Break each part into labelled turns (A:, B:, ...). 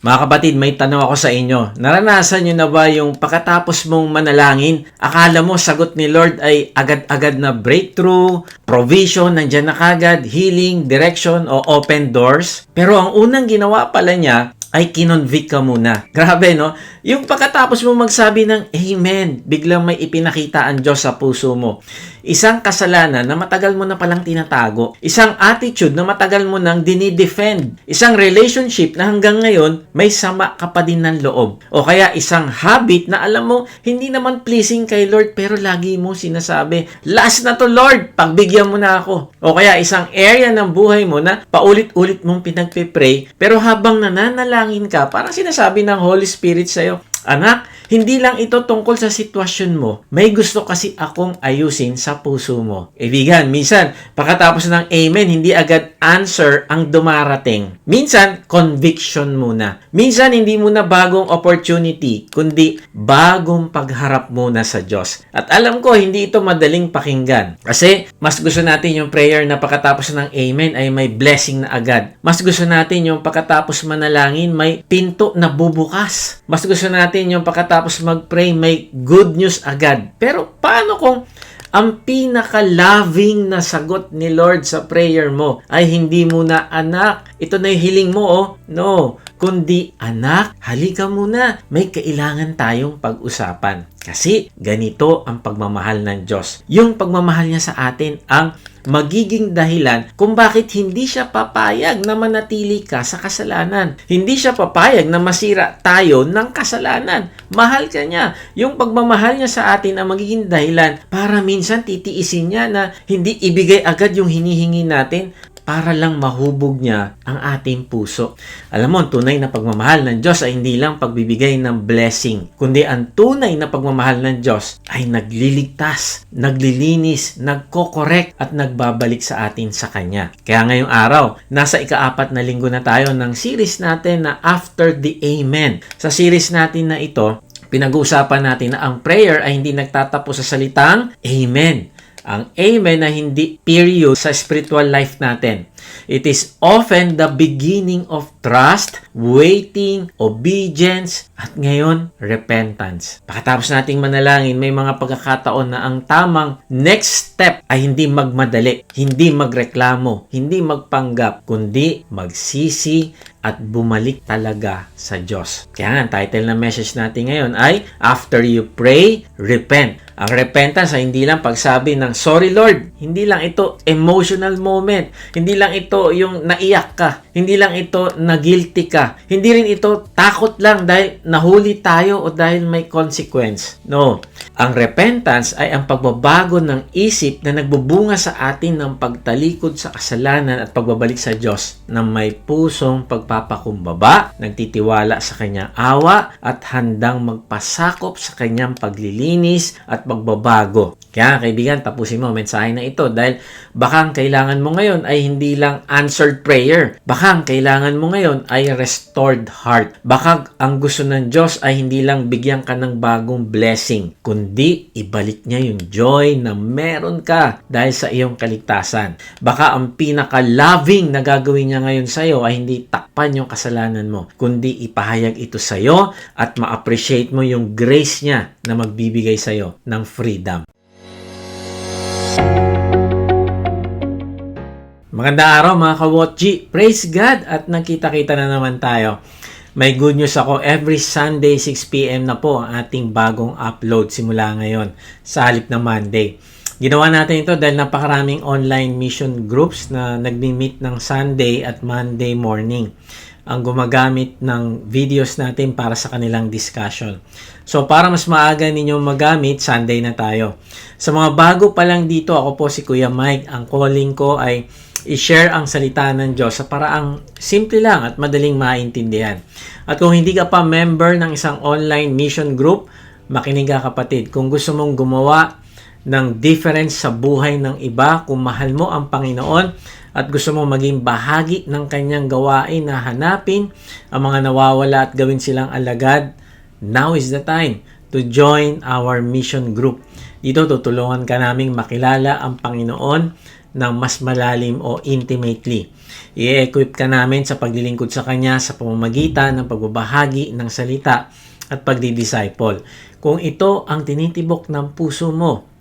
A: Mga kapatid, may tanong ako sa inyo. Naranasan nyo na ba yung pagkatapos mong manalangin, akala mo sagot ni Lord ay agad-agad na breakthrough, provision, nandyan na kagad, healing, direction, o open doors? Pero ang unang ginawa pala niya ay kinonvict ka muna. Grabe, no? Yung pagkatapos mo magsabi ng Amen, biglang may ipinakita ang Diyos sa puso mo. Isang kasalanan na matagal mo na palang tinatago. Isang attitude na matagal mo nang dinidefend. Isang relationship na hanggang ngayon, may sama ka pa din ng loob. O kaya isang habit na alam mo, hindi naman pleasing kay Lord, pero lagi mo sinasabi, last na to Lord, pagbigyan mo na ako. O kaya isang area ng buhay mo na paulit-ulit mong pinagpipray, pero habang nananalangin ka, parang sinasabi ng Holy Spirit sa'yo, anak, hindi lang ito tungkol sa sitwasyon mo. May gusto kasi akong ayusin sa puso mo. Ibigan, minsan, pagkatapos ng amen, hindi agad answer ang dumarating. Minsan, conviction muna. Minsan, hindi muna bagong opportunity, kundi bagong pagharap muna sa Diyos. At alam ko, hindi ito madaling pakinggan. Kasi, mas gusto natin yung prayer na pagkatapos ng amen ay may blessing na agad. Mas gusto natin yung pagkatapos manalangin, may pinto na bubukas. Mas gusto natin yung pagkatapos mag-pray, may good news agad. Pero paano kung ang pinaka-loving na sagot ni Lord sa prayer mo ay hindi muna, anak, ito na yung hiling mo, oh. No, kundi, anak, halika muna. May kailangan tayong pag-usapan. Kasi ganito ang pagmamahal ng Diyos. Yung pagmamahal niya sa atin ang magiging dahilan kung bakit hindi siya papayag na manatili ka sa kasalanan. Hindi siya papayag na masira tayo ng kasalanan. Mahal ka niya. Yung pagmamahal niya sa atin ang magiging dahilan para minsan titiisin niya na hindi ibigay agad yung hinihingi natin para lang mahubog niya ang ating puso. Alam mo, tunay na pagmamahal ng Diyos ay hindi lang pagbibigay ng blessing, kundi ang tunay na pagmamahal ng Diyos ay nagliligtas, naglilinis, nagko-correct at nagbabalik sa atin sa Kanya. Kaya ngayong araw, nasa ika-4 na linggo na tayo ng series natin na After the Amen. Sa series natin na ito, pinag-uusapan natin na ang prayer ay hindi nagtatapos sa salitang Amen. Ang amen na hindi period sa spiritual life natin. It is often the beginning of trust, waiting, obedience, at ngayon, repentance. Pagkatapos nating manalangin, may mga pagkakataon na ang tamang next step ay hindi magmadali, hindi magreklamo, hindi magpanggap, kundi magsisi at bumalik talaga sa Diyos. Kaya nga, ang title ng message natin ngayon ay After You Pray, Repent. Ang repentance ay hindi lang pagsabi ng sorry Lord. Hindi lang ito emotional moment. Hindi lang ito yung naiyak ka. Hindi lang ito na-guilty ka. Hindi rin ito takot lang dahil nahuli tayo o dahil may consequence. No. Ang repentance ay ang pagbabago ng isip na nagbubunga sa atin ng pagtalikod sa kasalanan at pagbabalik sa Diyos na may pusong pagpapakumbaba, nagtitiwala sa Kanyang awa at handang magpasakop sa Kanyang paglilinis at pagbabago. Kaya kaibigan, tapusin mo ang mensahe na ito dahil baka ang kailangan mo ngayon ay hindi lang answered prayer. Baka ang kailangan mo ngayon ay restored heart. Baka ang gusto ng Diyos ay hindi lang bigyan ka ng bagong blessing, kundi ibalik niya yung joy na meron ka dahil sa iyong kaligtasan. Baka ang pinaka-loving na gagawin niya ngayon sa iyo ay hindi takpan yung kasalanan mo, kundi ipahayag ito sa iyo at ma-appreciate mo yung grace niya na magbibigay sa iyo ng freedom. Magandang araw mga ka-Watchi. Praise God at nagkita-kita na naman tayo. May good news ako. Every Sunday 6 p.m. na po ang ating bagong upload simula ngayon sa halip ng Monday. Ginawa natin ito dahil napakaraming online mission groups na nagmi-meet ng Sunday at Monday morning ang gumagamit ng videos natin para sa kanilang discussion. So, para mas maaga ninyong magamit, Sunday na tayo. Sa mga bago pa lang dito, ako po si Kuya Mike. Ang calling ko ay i-share ang salita ng Diyos sa paraang simple lang at madaling maintindihan. At kung hindi ka pa member ng isang online mission group, makinig ka kapatid. Kung gusto mong gumawa ng difference sa buhay ng iba, kung mahal mo ang Panginoon at gusto mong maging bahagi ng kanyang gawain na hanapin ang mga nawawala at gawin silang alagad, now is the time to join our mission group. Dito tutulungan ka naming makilala ang Panginoon ng mas malalim o intimately. I-equip ka namin sa paglilingkod sa Kanya sa pamamagitan ng pagbabahagi ng salita at pagdi-disciple. Kung ito ang tinitibok ng puso mo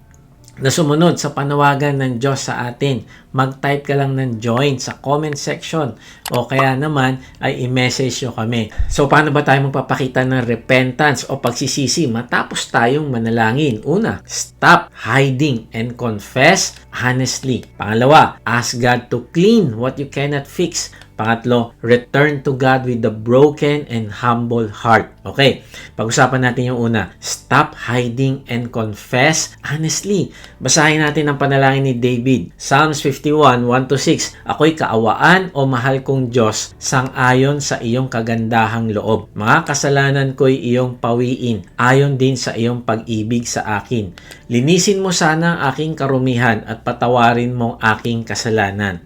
A: na sumunod sa panawagan ng Diyos sa atin, mag-type ka lang ng join sa comment section o kaya naman ay i-message nyo kami. So, paano ba tayo magpapakita ng repentance o pagsisisi matapos tayong manalangin? Una, stop hiding and confess honestly. Pangalawa, ask God to clean what you cannot fix. Pangatlo, return to God with the broken and humble heart. Okay, pag-usapan natin yung una. Stop hiding and confess honestly. Basahin natin ang panalangin ni David. Psalms 51, 1-6. Ako'y kaawaan o mahal kong Diyos, sang-ayon sa iyong kagandahang loob. Mga kasalanan ko'y iyong pawiin, ayon din sa iyong pag-ibig sa akin. Linisin mo sana ang aking karumihan at patawarin mo aking kasalanan.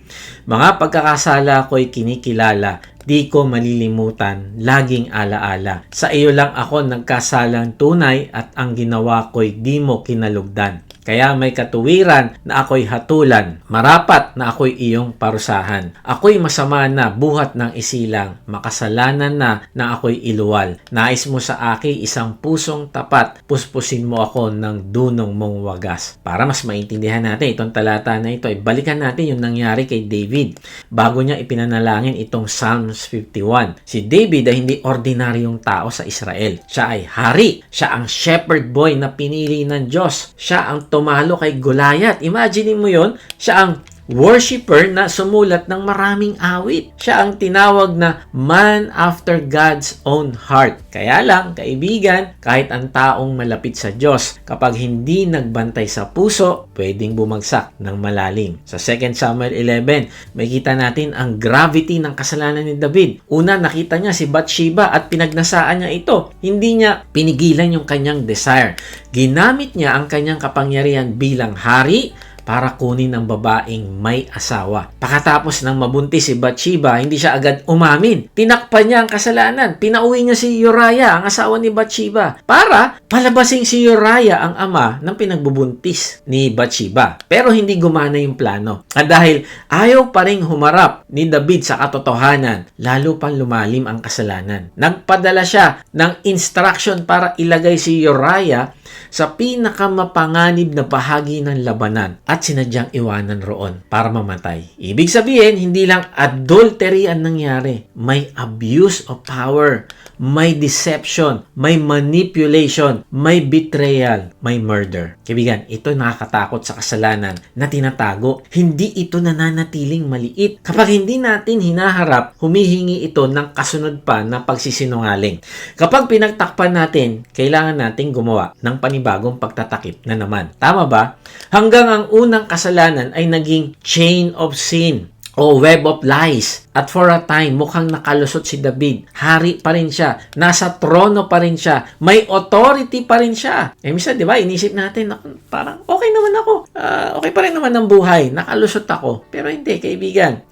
A: Mga pagkakasala ko'y kinikilala, di ko malilimutan, laging alaala. Sa iyo lang ako nagkasalang tunay at ang ginawa ko'y di mo kinalugdan. Kaya may katuwiran na ako'y hatulan, marapat na ako'y iyong parusahan. Ako'y masama na buhat ng isilang, makasalanan na ako'y iluwal. Nais mo sa akin isang pusong tapat, puspusin mo ako ng dunong mong wagas. Para mas maintindihan natin itong talata na ito, balikan natin yung nangyari kay David bago niya ipinanalangin itong Psalms 51. Si David ay hindi ordinaryong tao sa Israel. Siya ay hari. Siya ang shepherd boy na pinili ng Diyos. Siya ang tumalo kay Goliath. Imagine mo yon, siya ang worshipper na sumulat ng maraming awit. Siya ang tinawag na man after God's own heart. Kaya lang, kaibigan, kahit ang taong malapit sa Diyos, kapag hindi nagbantay sa puso, pwedeng bumagsak ng malalim. Sa 2 Samuel 11, makita natin ang gravity ng kasalanan ni David. Una, nakita niya si Bathsheba at pinagnasaan niya ito. Hindi niya pinigilan yung kanyang desire. Ginamit niya ang kanyang kapangyarihan bilang hari para kunin ang babaeng may asawa. Pakatapos ng mabuntis si Bathsheba, hindi siya agad umamin. Tinakpan niya ang kasalanan. Pinauwi niya si Uriah, ang asawa ni Bathsheba, para palabasing si Uriah ang ama ng pinagbubuntis ni Bathsheba. Pero hindi gumana yung plano. At dahil ayaw pa ring humarap ni David sa katotohanan, lalo pang lumalim ang kasalanan. Nagpadala siya ng instruction para ilagay si Uriah sa pinakamapanganib na bahagi ng labanan at sinadyang iwanan roon para mamatay. Ibig sabihin, hindi lang adultery ang nangyari. May abuse of power, may deception, may manipulation, may betrayal, may murder. Kaibigan, ito nakakatakot sa kasalanan na tinatago. Hindi ito nananatiling maliit. Kapag hindi natin hinaharap, humihingi ito ng kasunod pa na pagsisinungaling. Kapag pinagtakpan natin, kailangan nating gumawa ng panibagong pagtatakip na naman. Tama ba? Hanggang ang unang kasalanan ay naging chain of sin o web of lies. At for a time, mukhang nakalusot si David. Hari pa rin siya. Nasa trono pa rin siya. May authority pa rin siya. Minsan, di ba, inisip natin, parang okay naman ako. Okay pa rin naman ang buhay. Nakalusot ako. Pero hindi, kaibigan.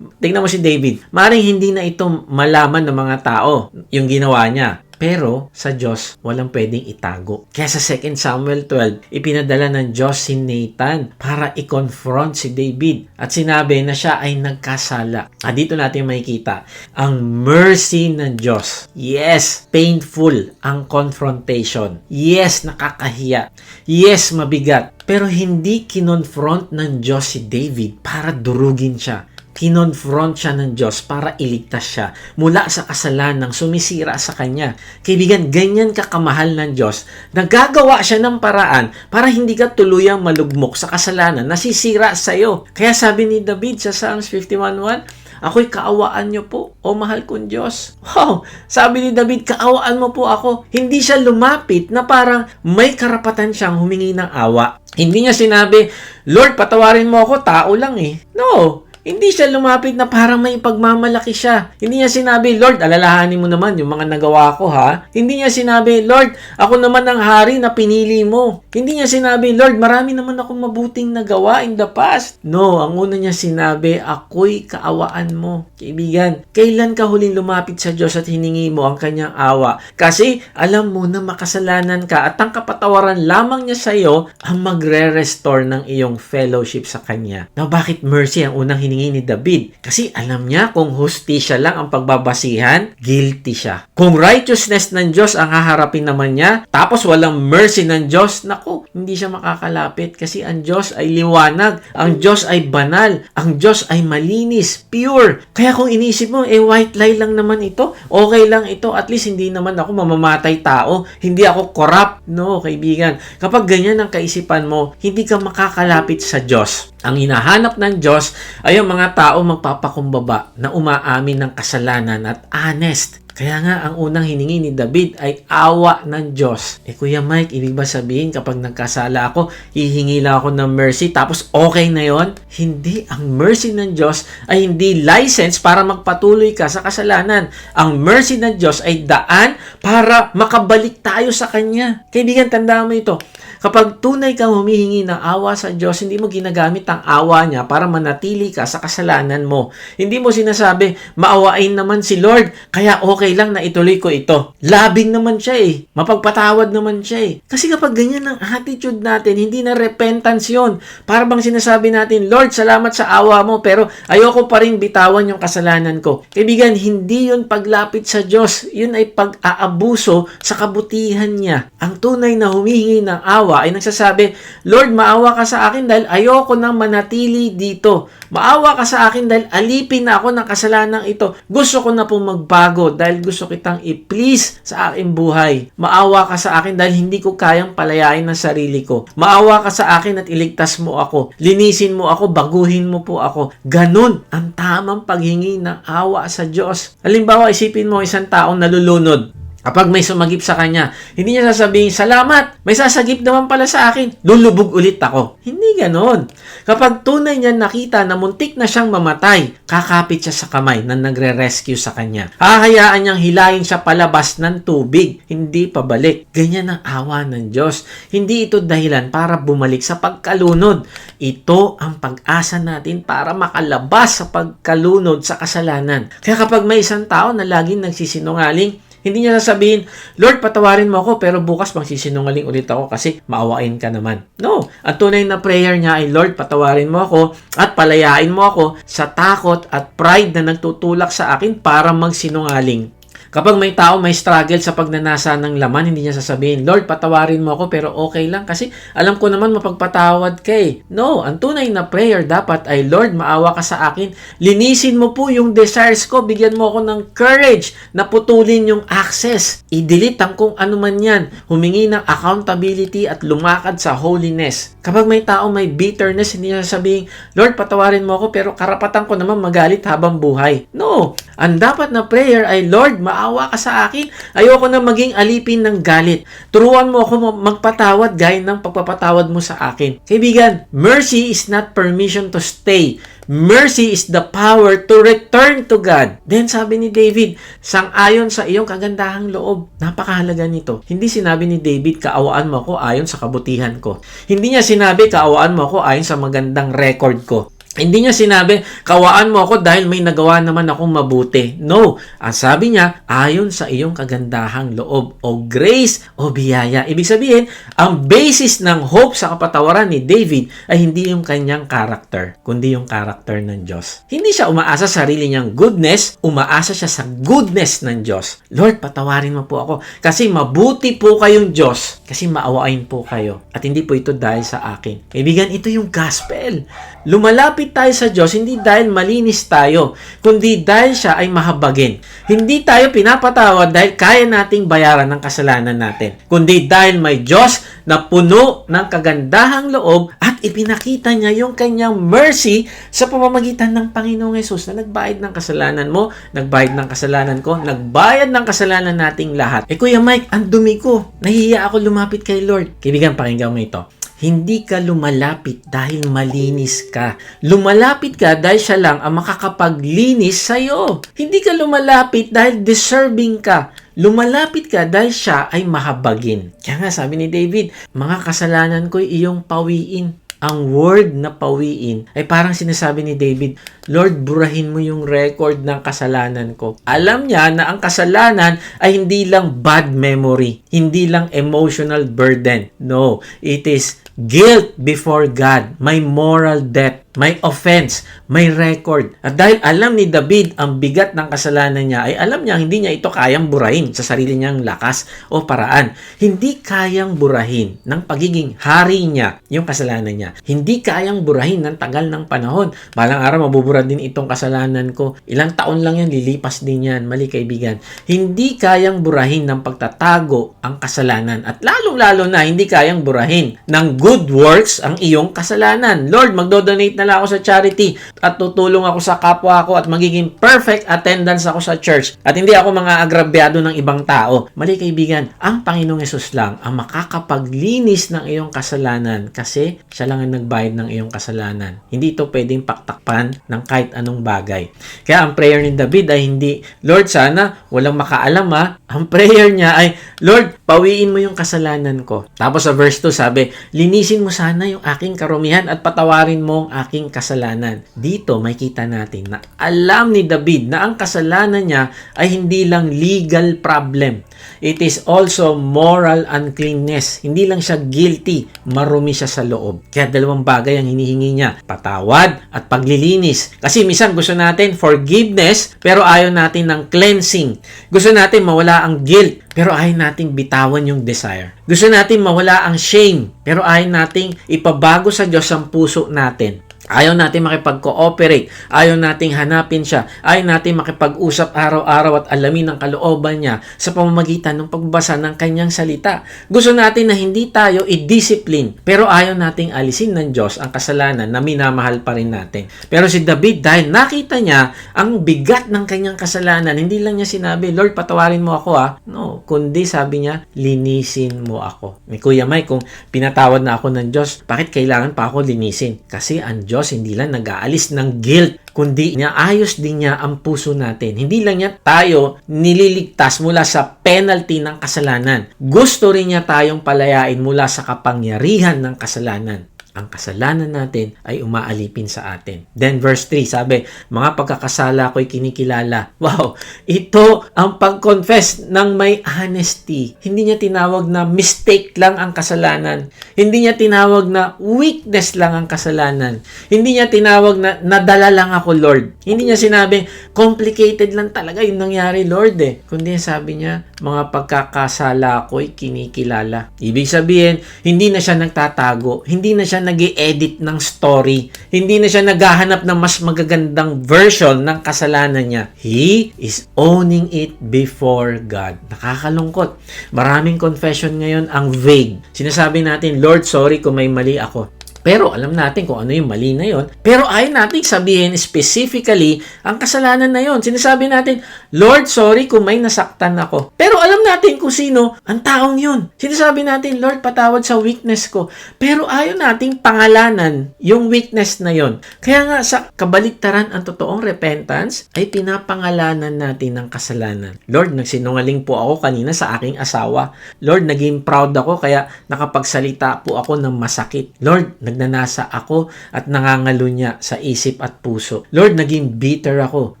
A: Tingnan mo si David. Maring hindi na ito malaman ng mga tao yung ginawa niya. Pero sa Diyos, walang pwedeng itago. Kaya sa 2 Samuel 12, ipinadala ng Diyos si Nathan para i-confront si David. At sinabi na siya ay nagkasala. Dito natin makikita ang mercy ng Diyos. Yes, painful ang confrontation. Yes, nakakahiya. Yes, mabigat. Pero hindi kinonfront ng Diyos si David para durugin siya. Kinonfront siya ng Diyos para iligtas siya mula sa kasalanang sumisira sa kanya. Kaibigan, ganyan kakamahal ng Diyos. Nagagawa siya ng paraan para hindi ka tuluyang malugmok sa kasalanan, nasisira sa iyo. Kaya sabi ni David sa Psalms 51:1, ako'y kaawaan niyo po, o mahal kong Diyos. Wow! Sabi ni David, kaawaan mo po ako. Hindi siya lumapit na parang may karapatan siyang humingi ng awa. Hindi niya sinabi, Lord, patawarin mo ako, tao lang eh. No! Hindi siya lumapit na parang may pagmamalaki siya. Hindi niya sinabi, Lord, alalahanin mo naman yung mga nagawa ko ha. Hindi niya sinabi, Lord, ako naman ang hari na pinili mo. Hindi niya sinabi, Lord, marami naman akong mabuting nagawa in the past. No, ang una niya sinabi, ako'y kaawaan mo. Kaibigan, kailan ka huling lumapit sa Diyos at hiningi mo ang kanyang awa? Kasi alam mo na makasalanan ka at ang kapatawaran lamang niya sa iyo ang magre-restore ng iyong fellowship sa kanya. Now, bakit mercy ang unang hiningi ni David? Kasi alam niya kung hustisya lang ang pagbabasihan, guilty siya. Kung righteousness ng Diyos ang haharapin naman niya, tapos walang mercy ng Diyos, naku, hindi siya makakalapit kasi ang Diyos ay liwanag, ang Diyos ay banal, ang Diyos ay malinis, pure. Kaya kung inisip mo, white lie lang naman ito, okay lang ito, at least hindi naman ako mamamatay tao, hindi ako corrupt. No, kaibigan, kapag ganyan ang kaisipan mo, hindi ka makakalapit sa Diyos. Ang hinahanap ng Diyos ay ang mga tao magpapakumbaba na umaamin ng kasalanan at honest. Kaya nga, ang unang hiningi ni David ay awa ng Diyos. Kuya Mike, ibig ba sabihin kapag nagkasala ako, hihingi lang ako ng mercy tapos okay na yon? Hindi. Ang mercy ng Diyos ay hindi license para magpatuloy ka sa kasalanan. Ang mercy ng Diyos ay daan para makabalik tayo sa Kanya. Kaibigan, tandaan mo ito. Kapag tunay kang humihingi ng awa sa Diyos, hindi mo ginagamit ang awa niya para manatili ka sa kasalanan mo. Hindi mo sinasabi, maawain naman si Lord, kaya okay lang na ituloy ko ito. Labing naman siya eh. Mapagpatawad naman siya eh. Kasi kapag ganyan ang attitude natin, hindi na repentance yun. Para bang sinasabi natin, Lord, salamat sa awa mo, pero ayoko pa rin bitawan yung kasalanan ko. Kaibigan, hindi yun paglapit sa Diyos. Yun ay pag-aabuso sa kabutihan niya. Ang tunay na humihingi ng awa ay nagsasabi, Lord, maawa ka sa akin dahil ayoko nang manatili dito. Maawa ka sa akin dahil alipin na ako ng kasalanan ito. Gusto ko na pong magbago dahil gusto kitang i-please sa aking buhay. Maawa ka sa akin dahil hindi ko kayang palayain ang sarili ko. Maawa ka sa akin at iligtas mo ako. Linisin mo ako, baguhin mo po ako. Ganun ang tamang paghingi ng awa sa Diyos. Halimbawa, isipin mo isang taong nalulunod. Kapag may sumagip sa kanya, hindi niya sasabihin, salamat, may sasagip naman pala sa akin, lulubog ulit ako. Hindi ganon. Kapag tunay niya nakita na muntik na siyang mamatay, kakapit siya sa kamay na nagre-rescue sa kanya. Hahayaan niyang hilahin siya palabas ng tubig, hindi pabalik. Ganyan ang awa ng Diyos. Hindi ito dahilan para bumalik sa pagkalunod. Ito ang pag-asa natin para makalabas sa pagkalunod sa kasalanan. Kaya kapag may isang tao na laging nagsisinungaling, hindi niya sasabihin, Lord, patawarin mo ako, pero bukas magsisinungaling ulit ako kasi maawain ka naman. No. Ang tunay na prayer niya ay, Lord, patawarin mo ako at palayain mo ako sa takot at pride na nagtutulak sa akin para magsinungaling. Kapag may tao may struggle sa pagnanasa ng laman, hindi niya sasabihin, Lord, patawarin mo ako pero okay lang kasi alam ko naman mapagpatawad ka eh. No, ang tunay na prayer dapat ay, Lord, maawa ka sa akin. Linisin mo po yung desires ko. Bigyan mo ako ng courage na putulin yung access. I-delete ang kung ano man yan. Humingi ng accountability at lumakad sa holiness. Kapag may tao may bitterness, hindi niya sasabihin, Lord, patawarin mo ako pero karapatan ko naman magalit habang buhay. No, ang dapat na prayer ay, Lord, maawa ka sa akin. Ayoko na maging alipin ng galit. Turuan mo ako magpatawad gaya ng pagpapatawad mo sa akin. Kaibigan, mercy is not permission to stay. Mercy is the power to return to God. Then sabi ni David, sang-ayon sa iyong kagandahang loob. Napakahalaga nito. Hindi sinabi ni David, kaawaan mo ako ayon sa kabutihan ko. Hindi niya sinabi, kaawaan mo ako ayon sa magandang record ko. Hindi niya sinabi, kawaan mo ako dahil may nagawa naman akong mabuti. No. Ang sabi niya, ayon sa iyong kagandahang loob o grace o biyaya. Ibig sabihin, ang basis ng hope sa kapatawaran ni David ay hindi yung kanyang character, kundi yung character ng Diyos. Hindi siya umaasa sa sarili niyang goodness, umaasa siya sa goodness ng Diyos. Lord, patawarin mo po ako kasi mabuti po kayong Diyos kasi maawain po kayo. At hindi po ito dahil sa akin. Kaibigan, ito yung gospel. Lumalapit tayo sa Diyos hindi dahil malinis tayo, kundi dahil siya ay mahabagin. Hindi tayo pinapatawad dahil kaya nating bayaran ng kasalanan natin, kundi dahil may Diyos na puno ng kagandahang loob at ipinakita niya yung kanyang mercy sa pamamagitan ng Panginoong Hesus na nagbayad ng kasalanan mo, nagbayad ng kasalanan ko, nagbayad ng kasalanan nating lahat. Kuya Mike, ang dumi ko. Nahihiya ako lumapit kay Lord. Kaibigan, pakinggan mo ito. Hindi ka lumalapit dahil malinis ka. Lumalapit ka dahil siya lang ang makakapaglinis sa'yo. Hindi ka lumalapit dahil deserving ka. Lumalapit ka dahil siya ay mahabagin. Kaya nga sabi ni David, mga kasalanan ko'y iyong pawiin. Ang word na pawiin ay parang sinasabi ni David, Lord, burahin mo yung record ng kasalanan ko. Alam niya na ang kasalanan ay hindi lang bad memory, hindi lang emotional burden. No, it is guilt before God, may moral debt, may offense, may record. At dahil alam ni David ang bigat ng kasalanan niya, ay alam niya hindi niya ito kayang burahin sa sarili niyang lakas o paraan. Hindi kayang burahin ng pagiging hari niya yung kasalanan niya. Hindi kayang burahin ng tagal ng panahon. Balang araw mabubura din itong kasalanan ko. Ilang taon lang yan, lilipas din yan. Mali kaibigan. Hindi kayang burahin ng pagtatago ang kasalanan. At lalong-lalo na hindi kayang burahin ng good works ang iyong kasalanan. Lord, magdodonate na lang ako sa charity at tutulong ako sa kapwa ko at magiging perfect attendance ako sa church at hindi ako mga agrabyado ng ibang tao. Mali kaibigan, ang Panginoong Hesus lang ang makakapaglinis ng iyong kasalanan kasi siya lang ang nagbayad ng iyong kasalanan. Hindi ito pwedeng paktakpan ng kahit anong bagay. Kaya ang prayer ni David ay hindi, Lord, sana walang makaalam ha. Ang prayer niya ay, Lord, pawiin mo yung kasalanan ko. Tapos sa verse 2 sabi, linisin mo sana yung aking karumihan at patawarin mo ang aking kasalanan. Dito may kita natin na alam ni David na ang kasalanan niya ay hindi lang legal problem. It is also moral uncleanness. Hindi lang siya guilty, marumi siya sa loob. Kaya dalawang bagay ang hinihingi niya, patawad at paglilinis. Kasi minsan gusto natin forgiveness pero ayaw natin ng cleansing. Gusto natin mawala ang guilt pero ayaw nating bitawan yung desire. Gusto natin mawala ang shame pero ayaw nating ipabago sa Diyos ang puso natin. Ayaw natin makipag-cooperate. Ayaw nating hanapin siya. Ayaw natin makipag-usap araw-araw at alamin ang kalooban niya sa pamamagitan ng pagbasa ng kanyang salita. Gusto natin na hindi tayo i-discipline. Pero ayaw nating alisin ng Diyos ang kasalanan na minamahal pa rin natin. Pero si David, dahil nakita niya ang bigat ng kanyang kasalanan, hindi lang niya sinabi, Lord, patawarin mo ako ha. No, kundi sabi niya, linisin mo ako. May Kuya Mike, kung pinatawad na ako ng Diyos, bakit kailangan pa ako linisin? Kasi ang Diyos hindi lang nag-aalis ng guilt, kundi niyaayos din niya ang puso natin. Hindi lang niya tayo nililigtas mula sa penalty ng kasalanan. Gusto rin niya tayong palayain mula sa kapangyarihan ng kasalanan. Ang kasalanan natin ay umaalipin sa atin. Then verse 3, sabi, mga pagkakasala ko'y kinikilala. Wow! Ito ang pag-confess ng may honesty. Hindi niya tinawag na mistake lang ang kasalanan. Hindi niya tinawag na weakness lang ang kasalanan. Hindi niya tinawag na nadala lang ako, Lord. Hindi niya sinabi, complicated lang talaga yung nangyari, Lord Kundi sabi niya, mga pagkakasala ko'y kinikilala. Ibig sabihin, hindi na siya nagtatago. Hindi na siya nag-i-edit ng story. Hindi na siya naghahanap ng mas magagandang version ng kasalanan niya. He is owning it before God. Nakakalungkot. Maraming confession ngayon ang vague. Sinasabi natin, Lord, sorry kung may mali ako. Pero alam natin kung ano yung mali na yon. Pero ayaw natin sabihin specifically ang kasalanan na yon. Sinasabi natin, Lord, sorry kung may nasaktan ako. Pero alam natin kung sino ang taong yun. Sinasabi natin, Lord, patawad sa weakness ko. Pero ayaw nating pangalanan yung weakness na yon. Kaya nga sa kabaliktaran ang totoong repentance ay pinapangalanan natin ng kasalanan. Lord, nagsinungaling po ako kanina sa aking asawa. Lord, naging proud ako kaya nakapagsalita po ako ng masakit. Lord, nagnanasa ako at nangangalunya sa isip at puso. Lord, naging bitter ako.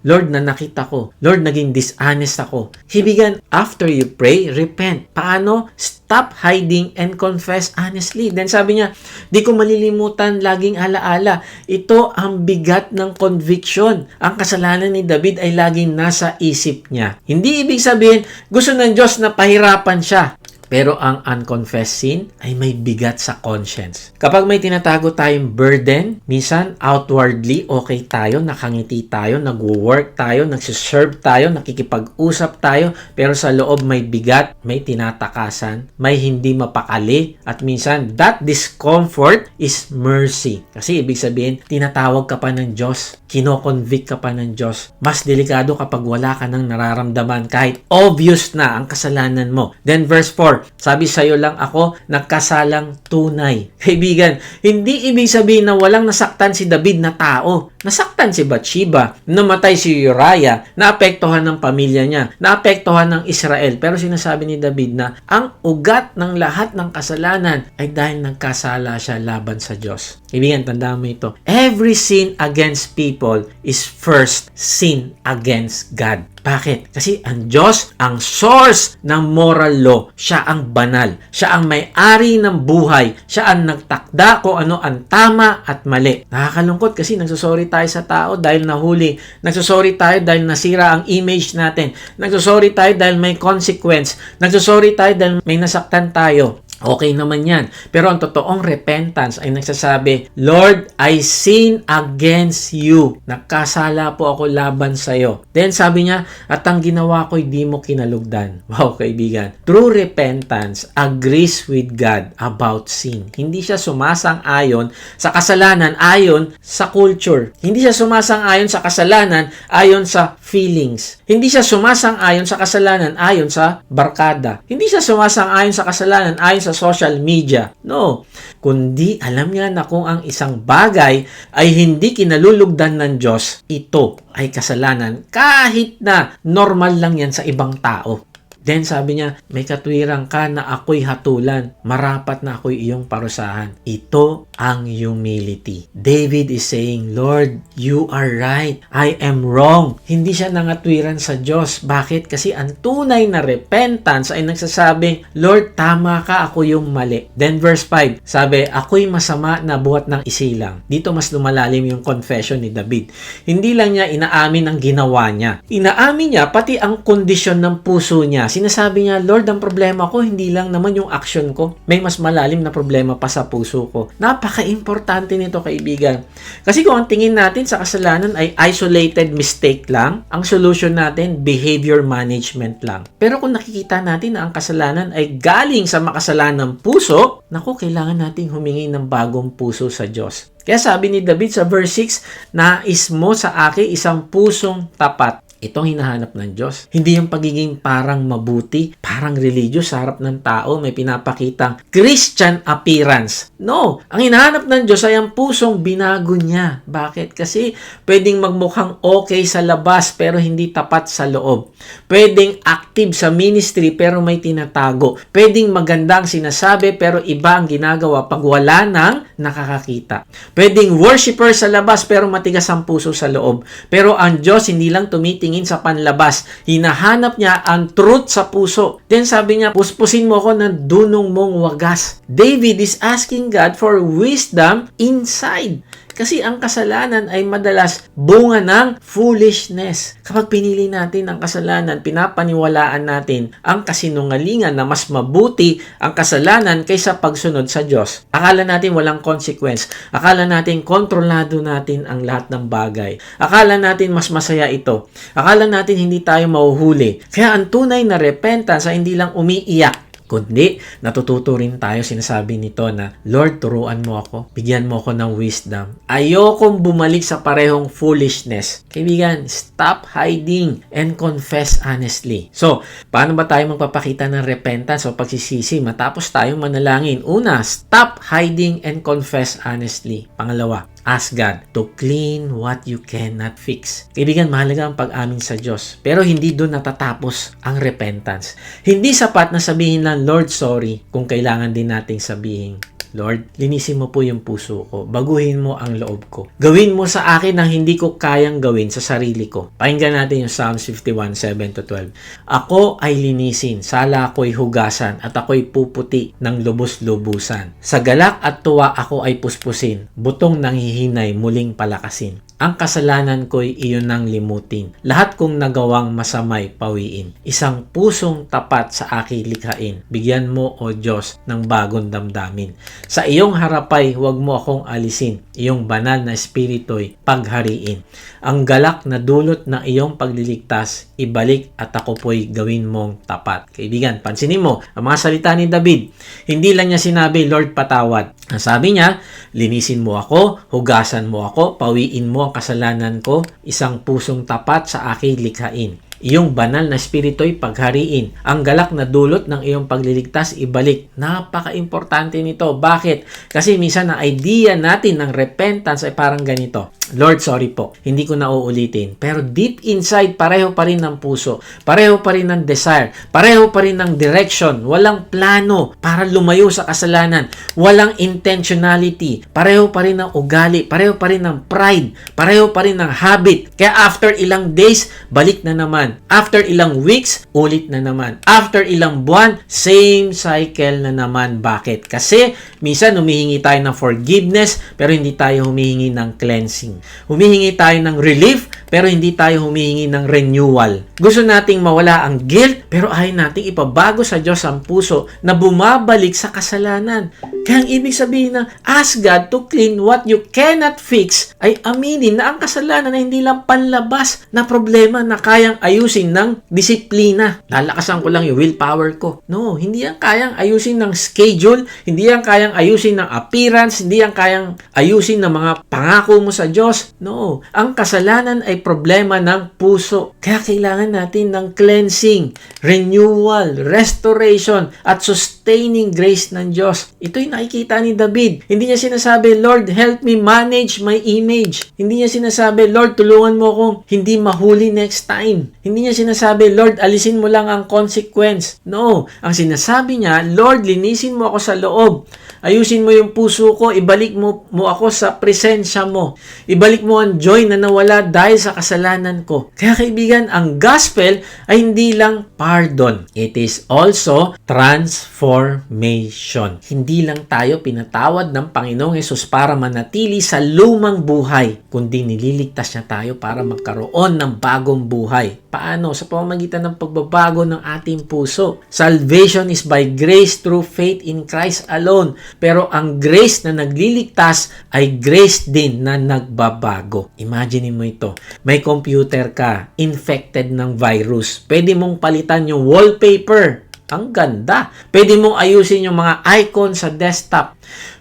A: Lord, nanakit ako. Lord, naging dishonest ako. Kaibigan, after you pray, repent. Paano? Stop hiding and confess honestly. Then sabi niya, di ko malilimutan, laging alaala. Ito ang bigat ng conviction. Ang kasalanan ni David ay laging nasa isip niya. Hindi ibig sabihin, gusto ng Diyos na pahirapan siya. Pero ang unconfessed sin ay may bigat sa conscience. Kapag may tinatago tayong burden, minsan outwardly okay tayo, nakangiti tayo, nagwo-work tayo, nagsiserve tayo, nakikipag-usap tayo, pero sa loob may bigat, may tinatakasan, may hindi mapakali, at minsan that discomfort is mercy. Kasi ibig sabihin, tinatawag ka pa ng Diyos, kino-convict ka pa ng Diyos. Mas delikado kapag wala ka ng nararamdaman kahit obvious na ang kasalanan mo. Then verse 4, 4, sabi sa'yo lang ako nagkasalang tunay. Kaibigan, hindi ibig sabihin na walang nasaktan si David na tao. Nasaktan si Bathsheba, namatay si Uriah, naapektuhan ng pamilya niya, naapektuhan ng Israel. Pero sinasabi ni David na ang ugat ng lahat ng kasalanan ay dahil nagkasala siya laban sa Diyos. Kaibigan, tandaan mo ito. Every sin against people is first sin against God. Bakit? Kasi ang Diyos, ang source ng moral law. Siya ang banal. Siya ang may-ari ng buhay. Siya ang nagtakda kung ano ang tama at mali. Nakakalungkot kasi nagsusorry tayo sa tao dahil nahuli. Nagsusorry tayo dahil nasira ang image natin. Nagsusorry tayo dahil may consequence. Nagsusorry tayo dahil may nasaktan tayo. Okay naman yan. Pero ang totoong repentance ay nagsasabi, Lord, I sin against you. Nagkasala po ako laban sa iyo. Then sabi niya, at ang ginawa ko'y di mo kinalugdan. Wow, kaibigan. True repentance agrees with God about sin. Hindi siya sumasang-ayon sa kasalanan ayon sa culture. Hindi siya sumasang-ayon sa kasalanan ayon sa feelings. Hindi siya sumasang-ayon sa kasalanan ayon sa barkada. Hindi siya sumasang-ayon sa kasalanan ayon sa social media. No. Kundi alam niya na kung ang isang bagay ay hindi kinalulugdan ng Diyos, ito ay kasalanan kahit na normal lang yan sa ibang tao. Then sabi niya, may katwirang ka na ako'y hatulan, marapat na ako'y iyong parusahan. Ito ang humility. David is saying, Lord, you are right. I am wrong. Hindi siya nangatwiran sa Diyos. Bakit? Kasi ang tunay na repentance ay nagsasabing, Lord, tama ka, ako yung mali. Then verse 5, sabi, ako'y masama na buhat ng isilang. Dito mas lumalalim yung confession ni David. Hindi lang niya inaamin ang ginawa niya. Inaamin niya pati ang kondisyon ng puso niya. Sinasabi niya, Lord, ang problema ko, hindi lang naman yung action ko. May mas malalim na problema pa sa puso ko. Napaka-importante nito, kaibigan. Kasi kung ang tingin natin sa kasalanan ay isolated mistake lang, ang solution natin, behavior management lang. Pero kung nakikita natin na ang kasalanan ay galing sa makasalanang puso, naku, kailangan nating humingi ng bagong puso sa Diyos. Kaya sabi ni David sa verse 6, nais mo sa akin isang pusong tapat. Itong hinahanap ng Diyos. Hindi yung pagiging parang mabuti, parang religious sa harap ng tao, may pinapakitang Christian appearance. No! Ang hinahanap ng Diyos ay ang pusong binago niya. Bakit? Kasi pwedeng magmukhang okay sa labas pero hindi tapat sa loob. Pwedeng active sa ministry pero may tinatago. Pwedeng maganda ang sinasabi pero iba ang ginagawa pag wala nang nakakakita. Pwedeng worshiper sa labas pero matigas ang puso sa loob. Pero ang Diyos hindi lang tumitingin sa panlabas. Hinahanap niya ang truth sa puso. Then sabi niya, puspusin mo ako ng dunong mong wagas. David is asking God for wisdom inside. Kasi ang kasalanan ay madalas bunga ng foolishness. Kapag pinili natin ang kasalanan, pinapaniwalaan natin ang kasinungalingan na mas mabuti ang kasalanan kaysa pagsunod sa Diyos. Akala natin walang consequence. Akala natin kontrolado natin ang lahat ng bagay. Akala natin mas masaya ito. Akala natin hindi tayo mahuhuli. Kaya ang tunay na repentance ay hindi lang umiiyak, kundi natututo rin tayo, sinasabi nito na, Lord, turuan mo ako. Bigyan mo ako ng wisdom. Ayokong bumalik sa parehong foolishness. Kaibigan, stop hiding and confess honestly. So, paano ba tayo magpapakita ng repentance o pagsisisi matapos tayong manalangin? Una, stop hiding and confess honestly. Pangalawa, ask God to clean what you cannot fix. Kaibigan, mahalaga ang pag-amin sa Diyos. Pero hindi doon natatapos ang repentance. Hindi sapat na sabihin lang, Lord, sorry, kung kailangan din nating sabihin, Lord, linisin mo po yung puso ko. Baguhin mo ang loob ko. Gawin mo sa akin ang hindi ko kayang gawin sa sarili ko. Pakinggan natin yung Psalms 51, 7-12. Ako ay linisin, sala ako'y hugasan, at ako'y puputi ng lubos-lubusan. Sa galak at tuwa ako ay puspusin, butong nanghihinay muling palakasin. Ang kasalanan ko'y iyon nang limutin. Lahat kong nagawang masamay pawiin. Isang pusong tapat sa aking likhain. Bigyan mo, O Diyos, ng bagong damdamin. Sa iyong harapay, huwag mo akong alisin. Iyong banal na espiritu'y paghariin. Ang galak na dulot ng iyong pagliligtas, ibalik at ako po'y gawin mong tapat. Kaibigan, pansinin mo, ang mga salita ni David, hindi lang niya sinabi, Lord, patawad. Ang sabi niya, linisin mo ako, hugasan mo ako, pawiin mo ang kasalanan ko, isang pusong tapat sa aking likhain. Iyong banal na espiritu'y paghariin. Ang galak na dulot ng iyong pagliligtas ibalik. Napaka-importante nito. Bakit? Kasi minsan ang idea natin ng repentance ay parang ganito. Lord, sorry po. Hindi ko na uulitin. Pero deep inside, pareho pa rin ng puso. Pareho pa rin ng desire. Pareho pa rin ng direction. Walang plano para lumayo sa kasalanan. Walang intentionality. Pareho pa rin ng ugali. Pareho pa rin ng pride. Pareho pa rin ng habit. Kaya after ilang days, balik na naman. After ilang weeks, ulit na naman. After ilang buwan, same cycle na naman. Bakit? Kasi minsan humihingi tayo ng forgiveness pero hindi tayo humihingi ng cleansing. Humihingi tayo ng relief pero hindi tayo humihingi ng renewal. Gusto nating mawala ang guilt pero ayaw nating ipabago sa Diyos ang puso na bumabalik sa kasalanan. Kaya ang ibig sabihin na ask God to clean what you cannot fix ay aminin na ang kasalanan ay hindi lang panlabas na problema na kayang ayusin ng disiplina. Lalakasan ko lang yung willpower ko. No, hindi yan kayang ayusin ng schedule, hindi yan kayang ayusin ng appearance, hindi yan kayang ayusin ng mga pangako mo sa Diyos. No, ang kasalanan ay problema ng puso. Kaya kailangan natin ng cleansing, renewal, restoration, at sustaining grace ng Diyos. Ito'y nakikita ni David. Hindi niya sinasabi, Lord, help me manage my image. Hindi niya sinasabi, Lord, tulungan mo akong hindi mahuli next time. Hindi niya sinasabi, Lord, alisin mo lang ang consequence. No. Ang sinasabi niya, Lord, linisin mo ako sa loob. Ayusin mo yung puso ko, ibalik mo ako sa presensya mo. Ibalik mo ang joy na nawala dahil sa kasalanan ko. Kaya kaibigan, ang gospel ay hindi lang pardon. It is also transformation. Hindi lang tayo pinatawad ng Panginoong Hesus para manatili sa lumang buhay, kundi nililigtas niya tayo para magkaroon ng bagong buhay. Paano? Sa pamamagitan ng pagbabago ng ating puso. Salvation is by grace through faith in Christ alone. Pero ang grace na nagliligtas ay grace din na nagbabago. Imagine mo ito. May computer ka, infected ng virus. Pwede mong palitan yung wallpaper. Ang ganda. Pwede mong ayusin yung mga icon sa desktop.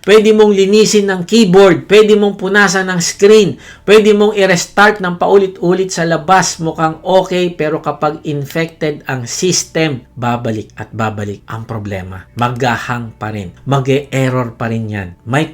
A: Pwede mong linisin ng keyboard. Pwede mong punasan ng screen. Pwede mong i-restart ng paulit-ulit sa labas. Mukhang okay, pero kapag infected ang system, babalik at babalik ang problema. Maghahang pa rin. Mag-e-error pa rin yan. May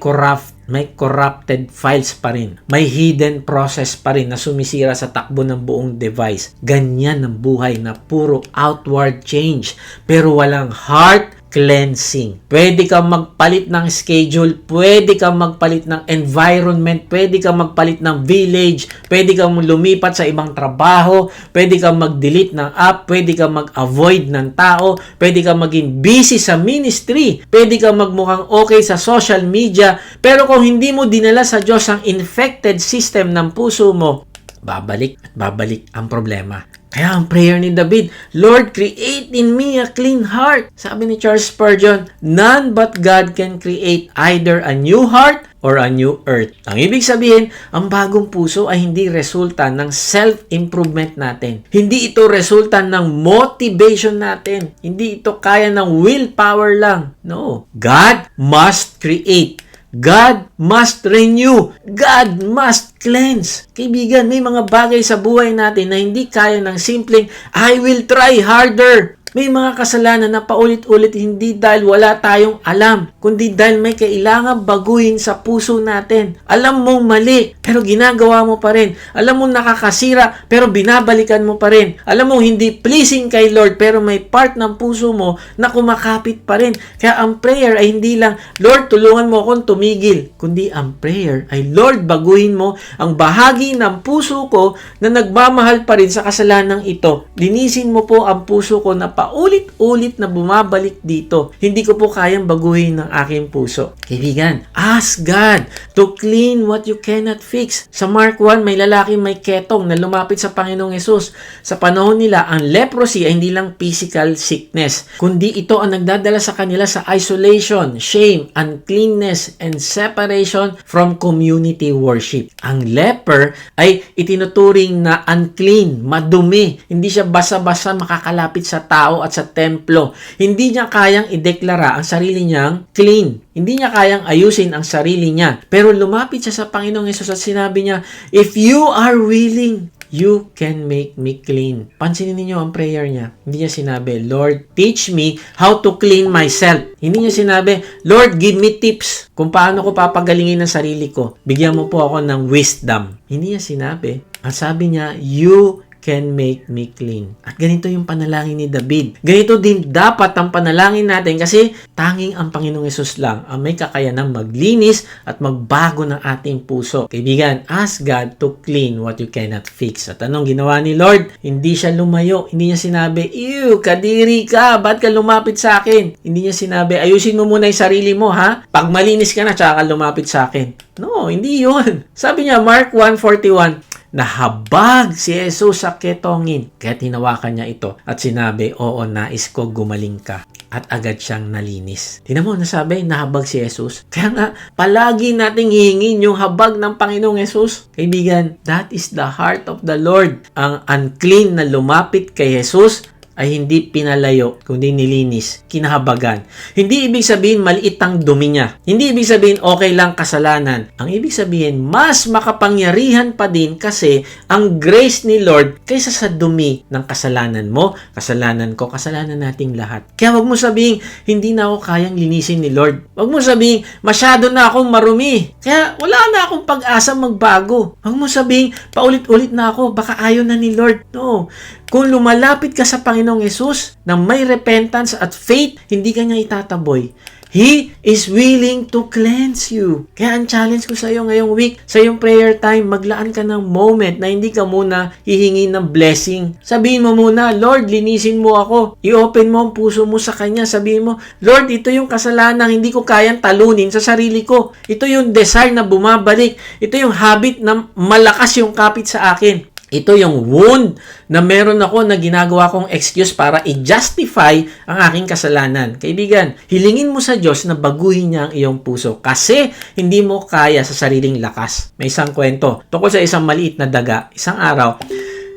A: corrupted files pa rin. May hidden process pa rin na sumisira sa takbo ng buong device. Ganyan ang buhay na puro outward change. Pero walang heart cleansing. Pwede kang magpalit ng schedule, pwede kang magpalit ng environment, pwede kang magpalit ng village, pwede kang lumipat sa ibang trabaho, pwede kang mag-delete ng app, pwede kang mag-avoid ng tao, pwede kang maging busy sa ministry, pwede kang magmukhang okay sa social media, pero kung hindi mo dinala sa Diyos ang infected system ng puso mo, babalik at babalik ang problema. Kaya ang prayer ni David, Lord, create in me a clean heart. Sabi ni Charles Spurgeon, none but God can create either a new heart or a new earth. Ang ibig sabihin, ang bagong puso ay hindi resulta ng self-improvement natin. Hindi ito resulta ng motivation natin. Hindi ito kaya ng willpower lang. No. God must create. God must renew. God must cleanse. Kaibigan, may mga bagay sa buhay natin na hindi kaya ng simpleng, I will try harder. May mga kasalanan na paulit-ulit hindi dahil wala tayong alam, kundi dahil may kailangan baguhin sa puso natin. Alam mong mali, pero ginagawa mo pa rin. Alam mong nakakasira, pero binabalikan mo pa rin. Alam mong hindi pleasing kay Lord, pero may part ng puso mo na kumakapit pa rin. Kaya ang prayer ay hindi lang, Lord, tulungan mo akong tumigil. Kundi ang prayer ay, Lord, baguhin mo ang bahagi ng puso ko na nagmamahal pa rin sa kasalanang ito. Linisin mo po ang puso ko na paulit-ulit na bumabalik dito. Hindi ko po kayang baguhin ng aking puso. Kaibigan, ask God to clean what you cannot fix. Sa Mark 1, may lalaki may ketong na lumapit sa Panginoong Hesus. Sa panahon nila, ang leprosy ay hindi lang physical sickness, kundi ito ang nagdadala sa kanila sa isolation, shame, uncleanness, and separation from community worship. Ang leper ay itinuturing na unclean, madumi. Hindi siya basa-basa makakalapit sa tao at sa templo. Hindi niya kayang ideklara ang sarili niyang clean. Hindi niya kayang ayusin ang sarili niya. Pero lumapit siya sa Panginoong Hesus at sinabi niya, if you are willing, You can make me clean. Pansinin niyo ang prayer niya. Hindi niya sinabi, Lord, teach me how to clean myself. Hindi niya sinabi, Lord, give me tips kung paano ko papagalingin ang sarili ko. Bigyan mo po ako ng wisdom. Hindi niya sinabi. Ang sabi niya, you can make me clean. At ganito yung panalangin ni David. Ganito din dapat ang panalangin natin kasi tanging ang Panginoong Hesus lang ang may kakayanang maglinis at magbago ng ating puso. Kaibigan, ask God to clean what you cannot fix. At anong ginawa ni Lord? Hindi siya lumayo. Hindi niya sinabi, ew, kadiri ka, ba't ka lumapit sa akin? Hindi niya sinabi, ayusin mo muna yung sarili mo, ha? Pag malinis ka na, tsaka ka lumapit sa akin. No, hindi yun. Sabi niya, Mark 1:41, nahabag si Jesus sa ketongin. Kaya tinawakan niya ito at sinabi, oo, nais ko gumaling ka. At agad siyang nalinis. Tingnan mo, nasabi, nahabag si Jesus. Kaya nga, palagi nating hihingin yung habag ng Panginoong Jesus. Kaibigan, that is the heart of the Lord. Ang unclean na lumapit kay Jesus ay hindi pinalayo, kundi nilinis, kinahabagan. Hindi ibig sabihin maliit ang dumi niya. Hindi ibig sabihin okay lang kasalanan. Ang ibig sabihin, mas makapangyarihan pa din kasi ang grace ni Lord kaysa sa dumi ng kasalanan mo, kasalanan ko, kasalanan nating lahat. Kaya wag mo sabihin, hindi na ako kayang linisin ni Lord. Wag mo sabihin, masyado na akong marumi. Kaya wala na akong pag-asa magbago. Wag mo sabihin, paulit-ulit na ako, baka ayaw na ni Lord. No. Kung lumalapit ka sa Panginoong Hesus na may repentance at faith, hindi ka niya itataboy. He is willing to cleanse you. Kaya ang challenge ko sa iyo ngayong week, sa iyong prayer time, maglaan ka ng moment na hindi ka muna hihingi ng blessing. Sabihin mo muna, Lord, linisin mo ako. I-open mo ang puso mo sa Kanya. Sabihin mo, Lord, ito yung kasalanan hindi ko kayang talunin sa sarili ko. Ito yung desire na bumabalik. Ito yung habit na malakas yung kapit sa akin. Ito yung wound na meron ako na ginagawa kong excuse para i-justify ang aking kasalanan. Kaibigan, hilingin mo sa Diyos na baguhin niya ang iyong puso kasi hindi mo kaya sa sariling lakas. May isang kwento tungkol sa isang maliit na daga. Isang araw,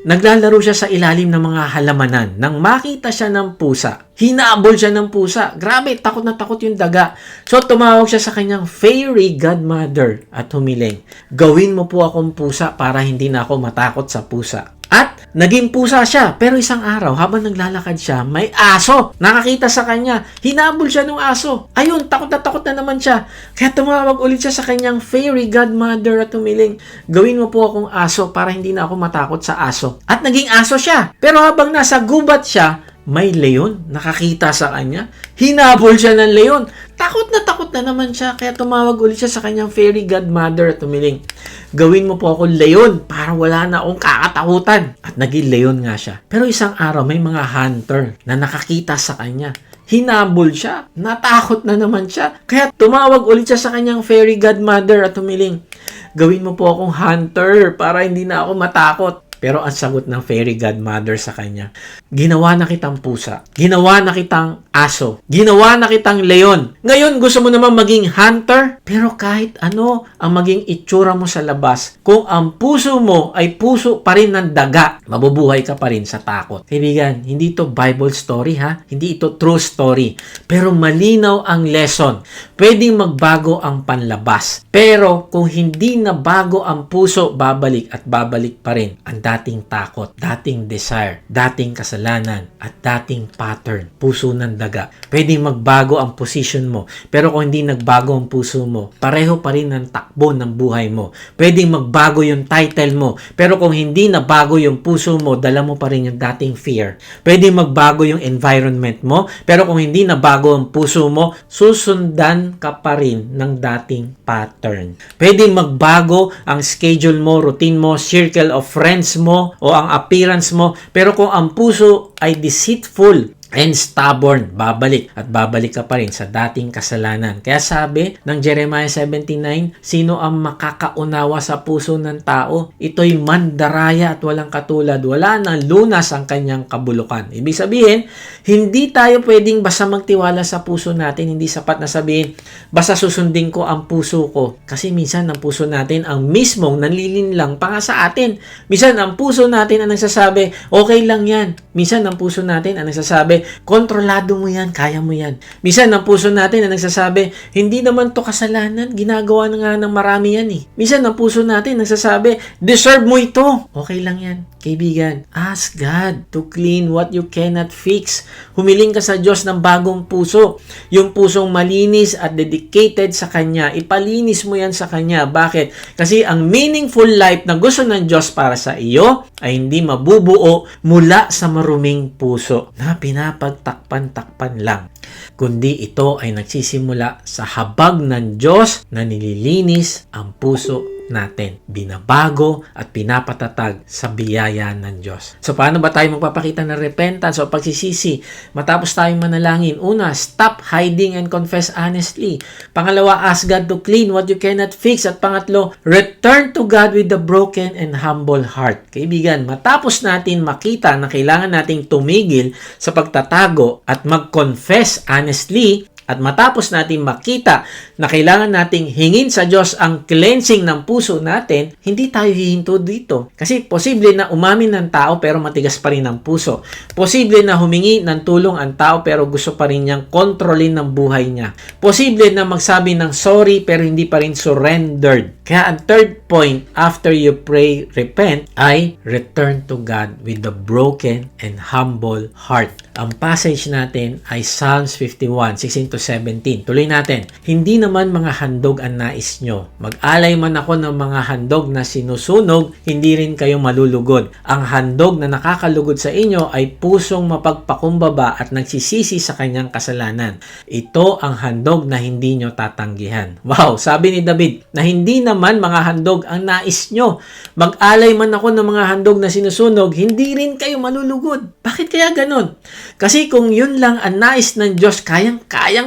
A: naglalaro siya sa ilalim ng mga halamanan nang makita siya ng pusa. Hinabol siya ng pusa. Grabe, takot na takot yung daga. So, tumawag siya sa kanyang fairy godmother at humiling, gawin mo po akong pusa para hindi na ako matakot sa pusa. At naging pusa siya. Pero isang araw, habang naglalakad siya, may aso. Nakakita sa kanya. Hinabol siya ng aso. Ayun, takot na naman siya. Kaya tumawag ulit siya sa kanyang fairy godmother at humiling, gawin mo po akong aso para hindi na ako matakot sa aso. At naging aso siya. Pero habang nasa gubat siya, may leon nakakita sa kanya. Hinabol siya ng leon. Takot na naman siya. Kaya tumawag ulit siya sa kanyang fairy godmother at humiling, gawin mo po ako leon para wala na akong kakatakutan. At naging leon nga siya. Pero isang araw may mga hunter na nakakita sa kanya. Hinabol siya. Natakot na naman siya. Kaya tumawag ulit siya sa kanyang fairy godmother at humiling, gawin mo po akong hunter para hindi na ako matakot. Pero ang sagot ng fairy godmother sa kanya, ginawa na kitang pusa, ginawa na kitang aso, ginawa na kitang leon. Ngayon gusto mo naman maging hunter? Pero kahit ano ang maging itsura mo sa labas, kung ang puso mo ay puso pa rin ng daga, mabubuhay ka pa rin sa takot. Kaibigan, hindi ito Bible story ha, hindi ito true story. Pero malinaw ang lesson. Pwedeng magbago ang panlabas. Pero kung hindi na bago ang puso, babalik at babalik pa rin ang dating takot, dating desire, dating kasalanan, at dating pattern, puso ng daga. Pwedeng magbago ang position mo, pero kung hindi nagbago ang puso mo, pareho pa rin ang takbo ng buhay mo. Pwedeng magbago yung title mo, pero kung hindi nabago yung puso mo, dala mo pa rin yung dating fear. Pwedeng magbago yung environment mo, pero kung hindi nabago ang puso mo, susundan ka pa rin ng dating pattern. Pwedeng magbago ang schedule mo, routine mo, circle of friends mo o ang appearance mo, pero kung ang puso ay deceitful and stubborn, babalik at babalik ka pa rin sa dating kasalanan. Kaya sabi ng Jeremiah 17:9, sino ang makakaunawa sa puso ng tao? Ito'y mandaraya at walang katulad. Wala nang lunas ang kanyang kabulukan. Ibig sabihin, hindi tayo pwedeng basta magtiwala sa puso natin. Hindi sapat na sabihin, basta susundin ko ang puso ko. Kasi minsan ang puso natin ang mismong nanlilinlang pa nga sa atin. Minsan ang puso natin ang nagsasabi, okay lang yan. Minsan ang puso natin ang nagsasabi, kontrolado mo yan, kaya mo yan. Minsan ang puso natin ang nagsasabi, hindi naman to kasalanan, ginagawa na nga ng marami yan eh. Minsan ang puso natin nagsasabi, deserve mo ito, okay lang yan. Kaibigan, ask God to clean what you cannot fix. Humiling ka sa Diyos ng bagong puso. Yung pusong malinis at dedicated sa Kanya. Ipalinis mo yan sa Kanya. Bakit? Kasi ang meaningful life na gusto ng Diyos para sa iyo ay hindi mabubuo mula sa maruming puso na pinapagtakpan-takpan lang. Kundi ito ay nagsisimula sa habag ng Diyos na nililinis ang puso natin, binabago at pinapatatag sa biyaya ng Diyos. So paano ba tayo magpapakita ng repentance o pagsisisi matapos tayong manalangin? Una, stop hiding and confess honestly. Pangalawa, ask God to clean what you cannot fix. At pangatlo, return to God with a broken and humble heart. Kaibigan, matapos natin makita na kailangan nating tumigil sa pagtatago at mag-confess honestly, at matapos natin makita na kailangan nating hingin sa Diyos ang cleansing ng puso natin, hindi tayo hihinto dito. Kasi posible na umamin ng tao pero matigas pa rin ang puso. Posible na humingi ng tulong ang tao pero gusto pa rin niyang kontrolin ng buhay niya. Posible na magsabi ng sorry pero hindi pa rin surrendered. Kaya ang third point, after you pray, repent, ay return to God with a broken and humble heart. Ang passage natin ay Psalms 51, 16-17. Tuloy natin. Hindi naman mga handog ang nais nyo. Mag-alay man ako ng mga handog na sinusunog, hindi rin kayo malulugod. Ang handog na nakakalugod sa inyo ay pusong mapagpakumbaba at nagsisisi sa kanyang kasalanan. Ito ang handog na hindi nyo tatanggihan. Wow! Sabi ni David na hindi naman mga handog ang nais nyo. Mag-alay man ako ng mga handog na sinusunog, hindi rin kayo malulugod. Bakit kaya ganon? Kasi kung yun lang ang nais ng Diyos, kayang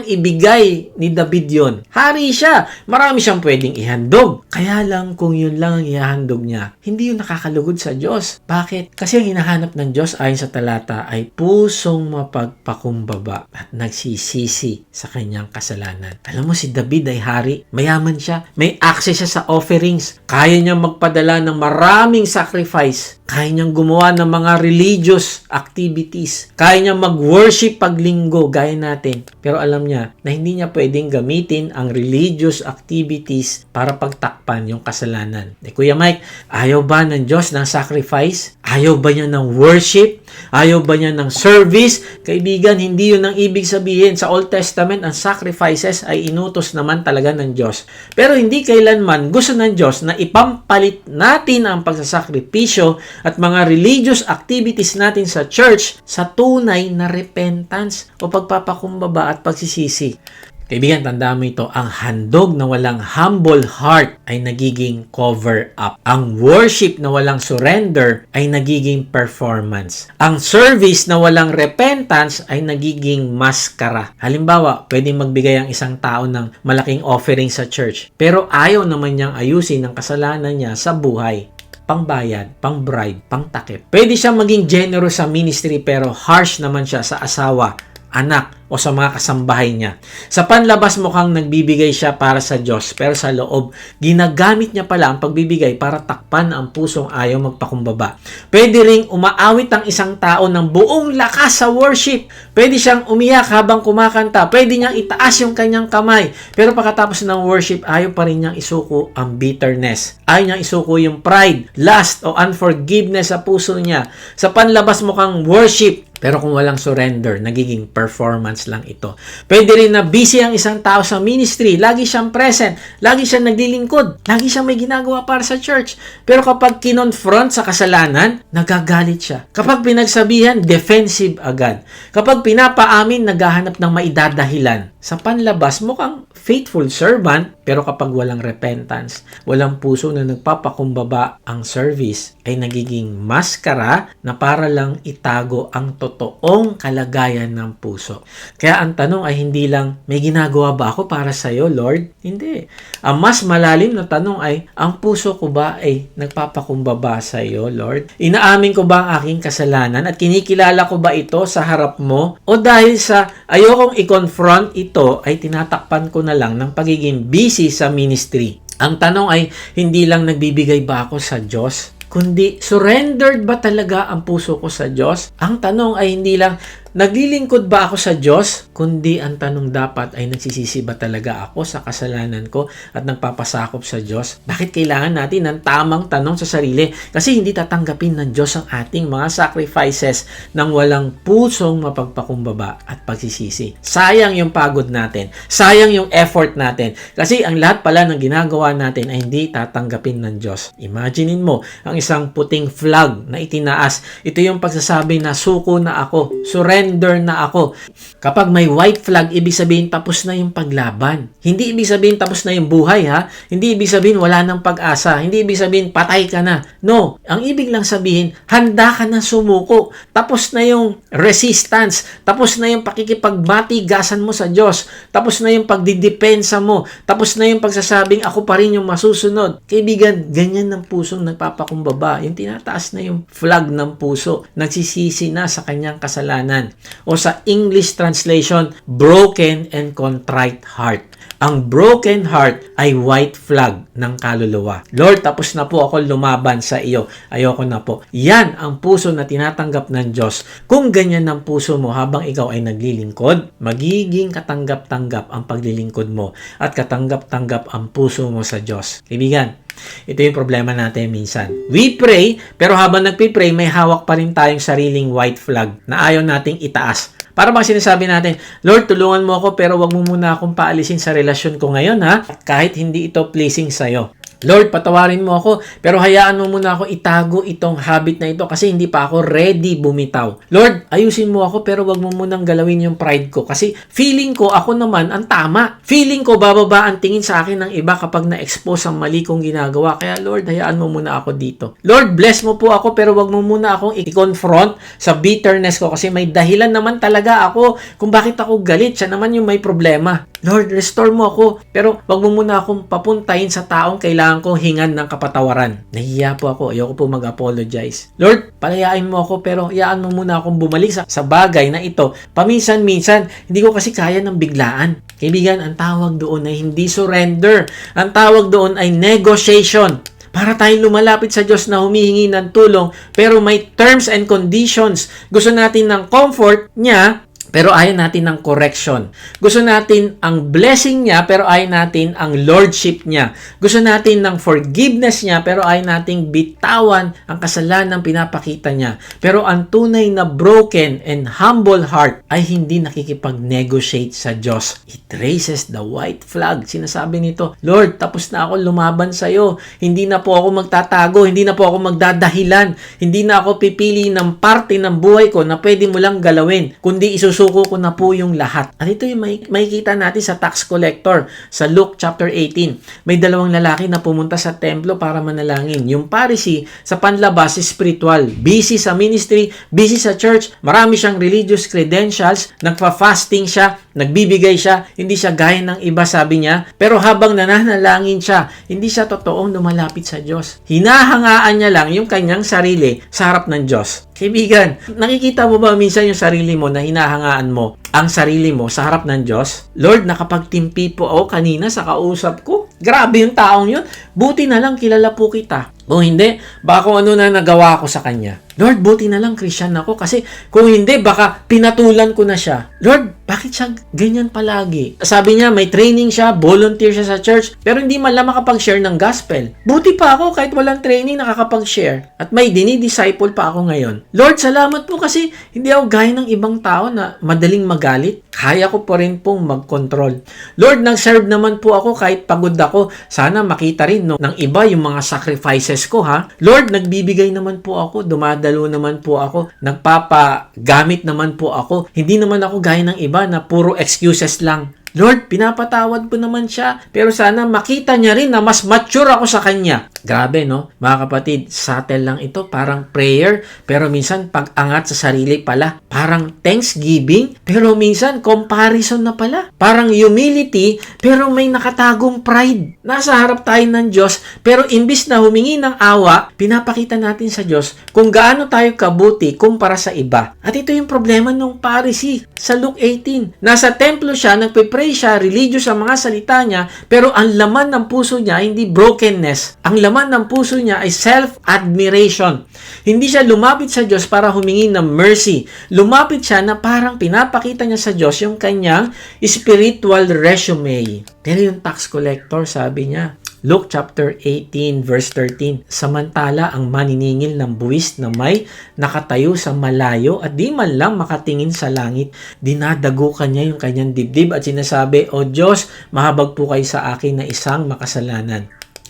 A: ibigay ni David yun. Hari siya. Marami siyang pwedeng ihandog. Kaya lang kung yun lang ang ihandog niya, hindi yun nakakalugod sa Diyos. Bakit? Kasi ang hinahanap ng Diyos ayon sa talata ay pusong mapagpakumbaba at nagsisisi sa kanyang kasalanan. Alam mo, si David ay hari. Mayaman siya. May access siya sa offerings. Kaya niya magpadala ng maraming sacrifice. Kaya niyang gumawa ng mga religious activities. Kaya niya mag-worship paglinggo gaya natin. Pero alam niya na hindi niya pwedeng gamitin ang religious activities para pagtakpan yung kasalanan. Kuya Mike, ayaw ba ng Diyos ng sacrifice? Ayaw ba niya ng worship? Ayaw ba niya ng service? Kaibigan, hindi yun ang ibig sabihin. Sa Old Testament, ang sacrifices ay inutos naman talaga ng Diyos. Pero hindi kailanman gusto ng Diyos na ipampalit natin ang pagsasakripisyo at mga religious activities natin sa church sa tunay na repentance o pagpapakumbaba at pagsisisi. Kaibigan, tandaan mo ito, ang handog na walang humble heart ay nagiging cover up. Ang worship na walang surrender ay nagiging performance. Ang service na walang repentance ay nagiging maskara. Halimbawa, pwedeng magbigay ang isang tao ng malaking offering sa church, pero ayaw naman niyang ayusin ang kasalanan niya sa buhay. Pangbayad, pang-bribe, pang-takip. Pwede siyang maging generous sa ministry pero harsh naman siya sa asawa, anak, o sa mga kasambahay niya. Sa panlabas mukhang nagbibigay siya para sa Diyos, pero sa loob, ginagamit niya pala ang pagbibigay para takpan ang pusong ayaw magpakumbaba. Pwede ring umaawit ang isang tao ng buong lakas sa worship. Pwede siyang umiyak habang kumakanta. Pwede niyang itaas yung kanyang kamay. Pero pagkatapos ng worship, ayaw pa rin niyang isuko ang bitterness. Ayaw niyang isuko yung pride, lust, o unforgiveness sa puso niya. Sa panlabas mukhang worship, pero kung walang surrender, nagiging performance lang ito. Pwede rin na busy ang isang tao sa ministry. Lagi siyang present. Lagi siyang naglilingkod. Lagi siyang may ginagawa para sa church. Pero kapag kinonfront sa kasalanan, nagagalit siya. Kapag pinagsabihan, defensive agad. Kapag pinapaamin, naghahanap ng maidadahilan. Sa panlabas, mukhang faithful servant, pero kapag walang repentance, walang puso na nagpapakumbaba ang service, ay nagiging maskara na para lang itago ang totoong kalagayan ng puso. Kaya ang tanong ay hindi lang, may ginagawa ba ako para sa iyo, Lord? Hindi. Ang mas malalim na tanong ay, ang puso ko ba ay nagpapakumbaba sa iyo, Lord? Inaamin ko ba ang aking kasalanan at kinikilala ko ba ito sa harap mo? O dahil sa ayokong i-confront ito, ay tinatakpan ko na lang ng pagiging busy sa ministry. Ang tanong ay, hindi lang nagbibigay ba ako sa Diyos? Kundi, surrendered ba talaga ang puso ko sa Diyos? Ang tanong ay hindi lang, naglilingkod ba ako sa Diyos? Kundi ang tanong dapat ay nagsisisi ba talaga ako sa kasalanan ko at nagpapasakop sa Diyos? Bakit kailangan natin ng tamang tanong sa sarili? Kasi hindi tatanggapin ng Diyos ang ating mga sacrifices nang walang pusong mapagpakumbaba at pagsisisi. Sayang yung pagod natin. Sayang yung effort natin. Kasi ang lahat pala ng ginagawa natin ay hindi tatanggapin ng Diyos. Imaginein mo ang isang puting flag na itinaas. Ito yung pagsasabi na suko na ako, surrender na ako. Kapag may white flag, ibig sabihin tapos na yung paglaban. Hindi ibig sabihin tapos na yung buhay, ha? Hindi ibig sabihin wala nang pag-asa. Hindi ibig sabihin patay ka na. No, ang ibig lang sabihin, handa ka na sumuko. Tapos na yung resistance. Tapos na yung pakikipagbatigasan mo sa Diyos. Tapos na yung pagdidepensa mo. Tapos na yung pagsasabing ako pa rin yung masusunod. Kaibigan, ganyan ng pusong nagpapakumbaba. Yung tinataas na yung flag ng puso. Nagsisisi na sa kanyang kasalanan. O sa English translation, broken and contrite heart. Ang broken heart ay white flag ng kaluluwa. Lord, tapos na po ako lumaban sa iyo. Ayoko na po. Yan ang puso na tinatanggap ng Diyos. Kung ganyan ang puso mo habang ikaw ay naglilingkod, magiging katanggap-tanggap ang paglilingkod mo at katanggap-tanggap ang puso mo sa Diyos. Kaibigan, ito yung problema natin minsan. We pray, pero habang nagpipray, may hawak pa rin tayong sariling white flag na ayaw nating itaas. Para bang sinasabi natin, Lord, tulungan mo ako pero wag mo muna akong paalisin sa relasyon ko ngayon, ha? Kahit hindi ito pleasing sa'yo. Lord, patawarin mo ako, pero hayaan mo muna ako itago itong habit na ito kasi hindi pa ako ready bumitaw. Lord, ayusin mo ako pero wag mo munang galawin yung pride ko kasi feeling ko ako naman ang tama. Feeling ko bababa ang tingin sa akin ng iba kapag na-expose ang mali kong ginagawa. Kaya Lord, hayaan mo muna ako dito. Lord, bless mo po ako pero wag mo muna akong i-confront sa bitterness ko kasi may dahilan naman talaga ako kung bakit ako galit. Siya naman yung may problema. Lord, restore mo ako pero wag mo muna akong papuntahin sa taong kailangan kong hingan ng kapatawaran. Nahihiya po ako. Ayoko po mag-apologize. Lord, palayain mo ako pero hayaan mo muna akong bumalik sa bagay na ito. Paminsan-minsan, hindi ko kasi kaya ng biglaan. Kaibigan, ang tawag doon ay hindi surrender. Ang tawag doon ay negotiation. Para tayong lumalapit sa Diyos na humihingi ng tulong pero may terms and conditions. Gusto natin ng comfort niya pero ayaw natin ng correction. Gusto natin ang blessing niya, pero ayaw natin ang lordship niya. Gusto natin ng forgiveness niya, pero ayaw nating bitawan ang kasalanan pinapakita niya. Pero ang tunay na broken and humble heart ay hindi nakikipag-negotiate sa Diyos. It raises the white flag. Sinasabi nito, Lord, tapos na ako lumaban sa iyo. Hindi na po ako magtatago. Hindi na po ako magdadahilan. Hindi na ako pipili ng parte ng buhay ko na pwede mo lang galawin, kundi isusuko ko na po yung lahat. At ito yung makikita natin sa tax collector sa Luke chapter 18. May dalawang lalaki na pumunta sa templo para manalangin. Yung Pharisee sa panlabas spiritual, busy sa ministry, busy sa church, marami siyang religious credentials, nagpa-fasting siya, nagbibigay siya, hindi siya gaya ng iba sabi niya, pero habang nananalangin siya, hindi siya totoong lumalapit sa Diyos. Hinahangaan niya lang yung kanyang sarili sa harap ng Diyos. Kaibigan, nakikita mo ba minsan yung sarili mo na hinahangaan mo ang sarili mo sa harap ng Diyos? Lord, nakapagtimpi po ako kanina sa kausap ko. Grabe yung taong yun. Buti na lang kilala po kita. Kung hindi, baka kung ano na nagawa ko sa kanya. Lord, buti na lang Christian ako kasi kung hindi, baka pinatulan ko na siya. Lord, bakit siya ganyan palagi? Sabi niya, may training siya, volunteer siya sa church, pero hindi man lang makapag-share ng gospel. Buti pa ako kahit walang training nakakapag-share. At may dinidisciple pa ako ngayon. Lord, salamat po kasi hindi ako gaya ng ibang tao na madaling magalit. Kaya ko pa rin pong mag-control. Lord, nag-serve naman po ako kahit pagod ako. Sana makita rin ng iba yung mga sacrifices ko, ha? Lord, nagbibigay naman po ako, dumadalo naman po ako, nagpapagamit naman po ako. Hindi naman ako gaya ng iba na puro excuses lang. Lord, pinapatawad ko naman siya, pero sana makita niya rin na mas mature ako sa kanya. Grabe, no? Mga kapatid, subtle lang ito, parang prayer, pero minsan pag-angat sa sarili pala. Parang thanksgiving, pero minsan comparison na pala. Parang humility, pero may nakatagong pride. Nasa harap tayo ng Diyos, pero imbis na humingi ng awa, pinapakita natin sa Diyos kung gaano tayo kabuti kumpara sa iba. At ito yung problema ng Pharisee sa Luke 18. Nasa templo siya, nagpe-pray siya, religious ang mga salita niya, pero ang laman ng puso niya hindi brokenness. Ang laman laman ng puso niya ay self-admiration. Hindi siya lumapit sa Diyos para humingi ng mercy. Lumapit siya na parang pinapakita niya sa Diyos yung kanyang spiritual resume. Pero yung tax collector, sabi niya, Luke chapter 18 verse 13, samantala ang maniningil ng buwis na may nakatayo sa malayo at di man lang makatingin sa langit, dinadagukan niya yung kanyang dibdib at sinasabi, O Diyos, mahabag po kayo sa akin na isang makasalanan.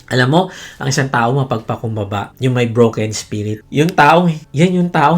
A: Alam mo, ang isang tao mapagpakumbaba, yung may broken spirit. Yung taong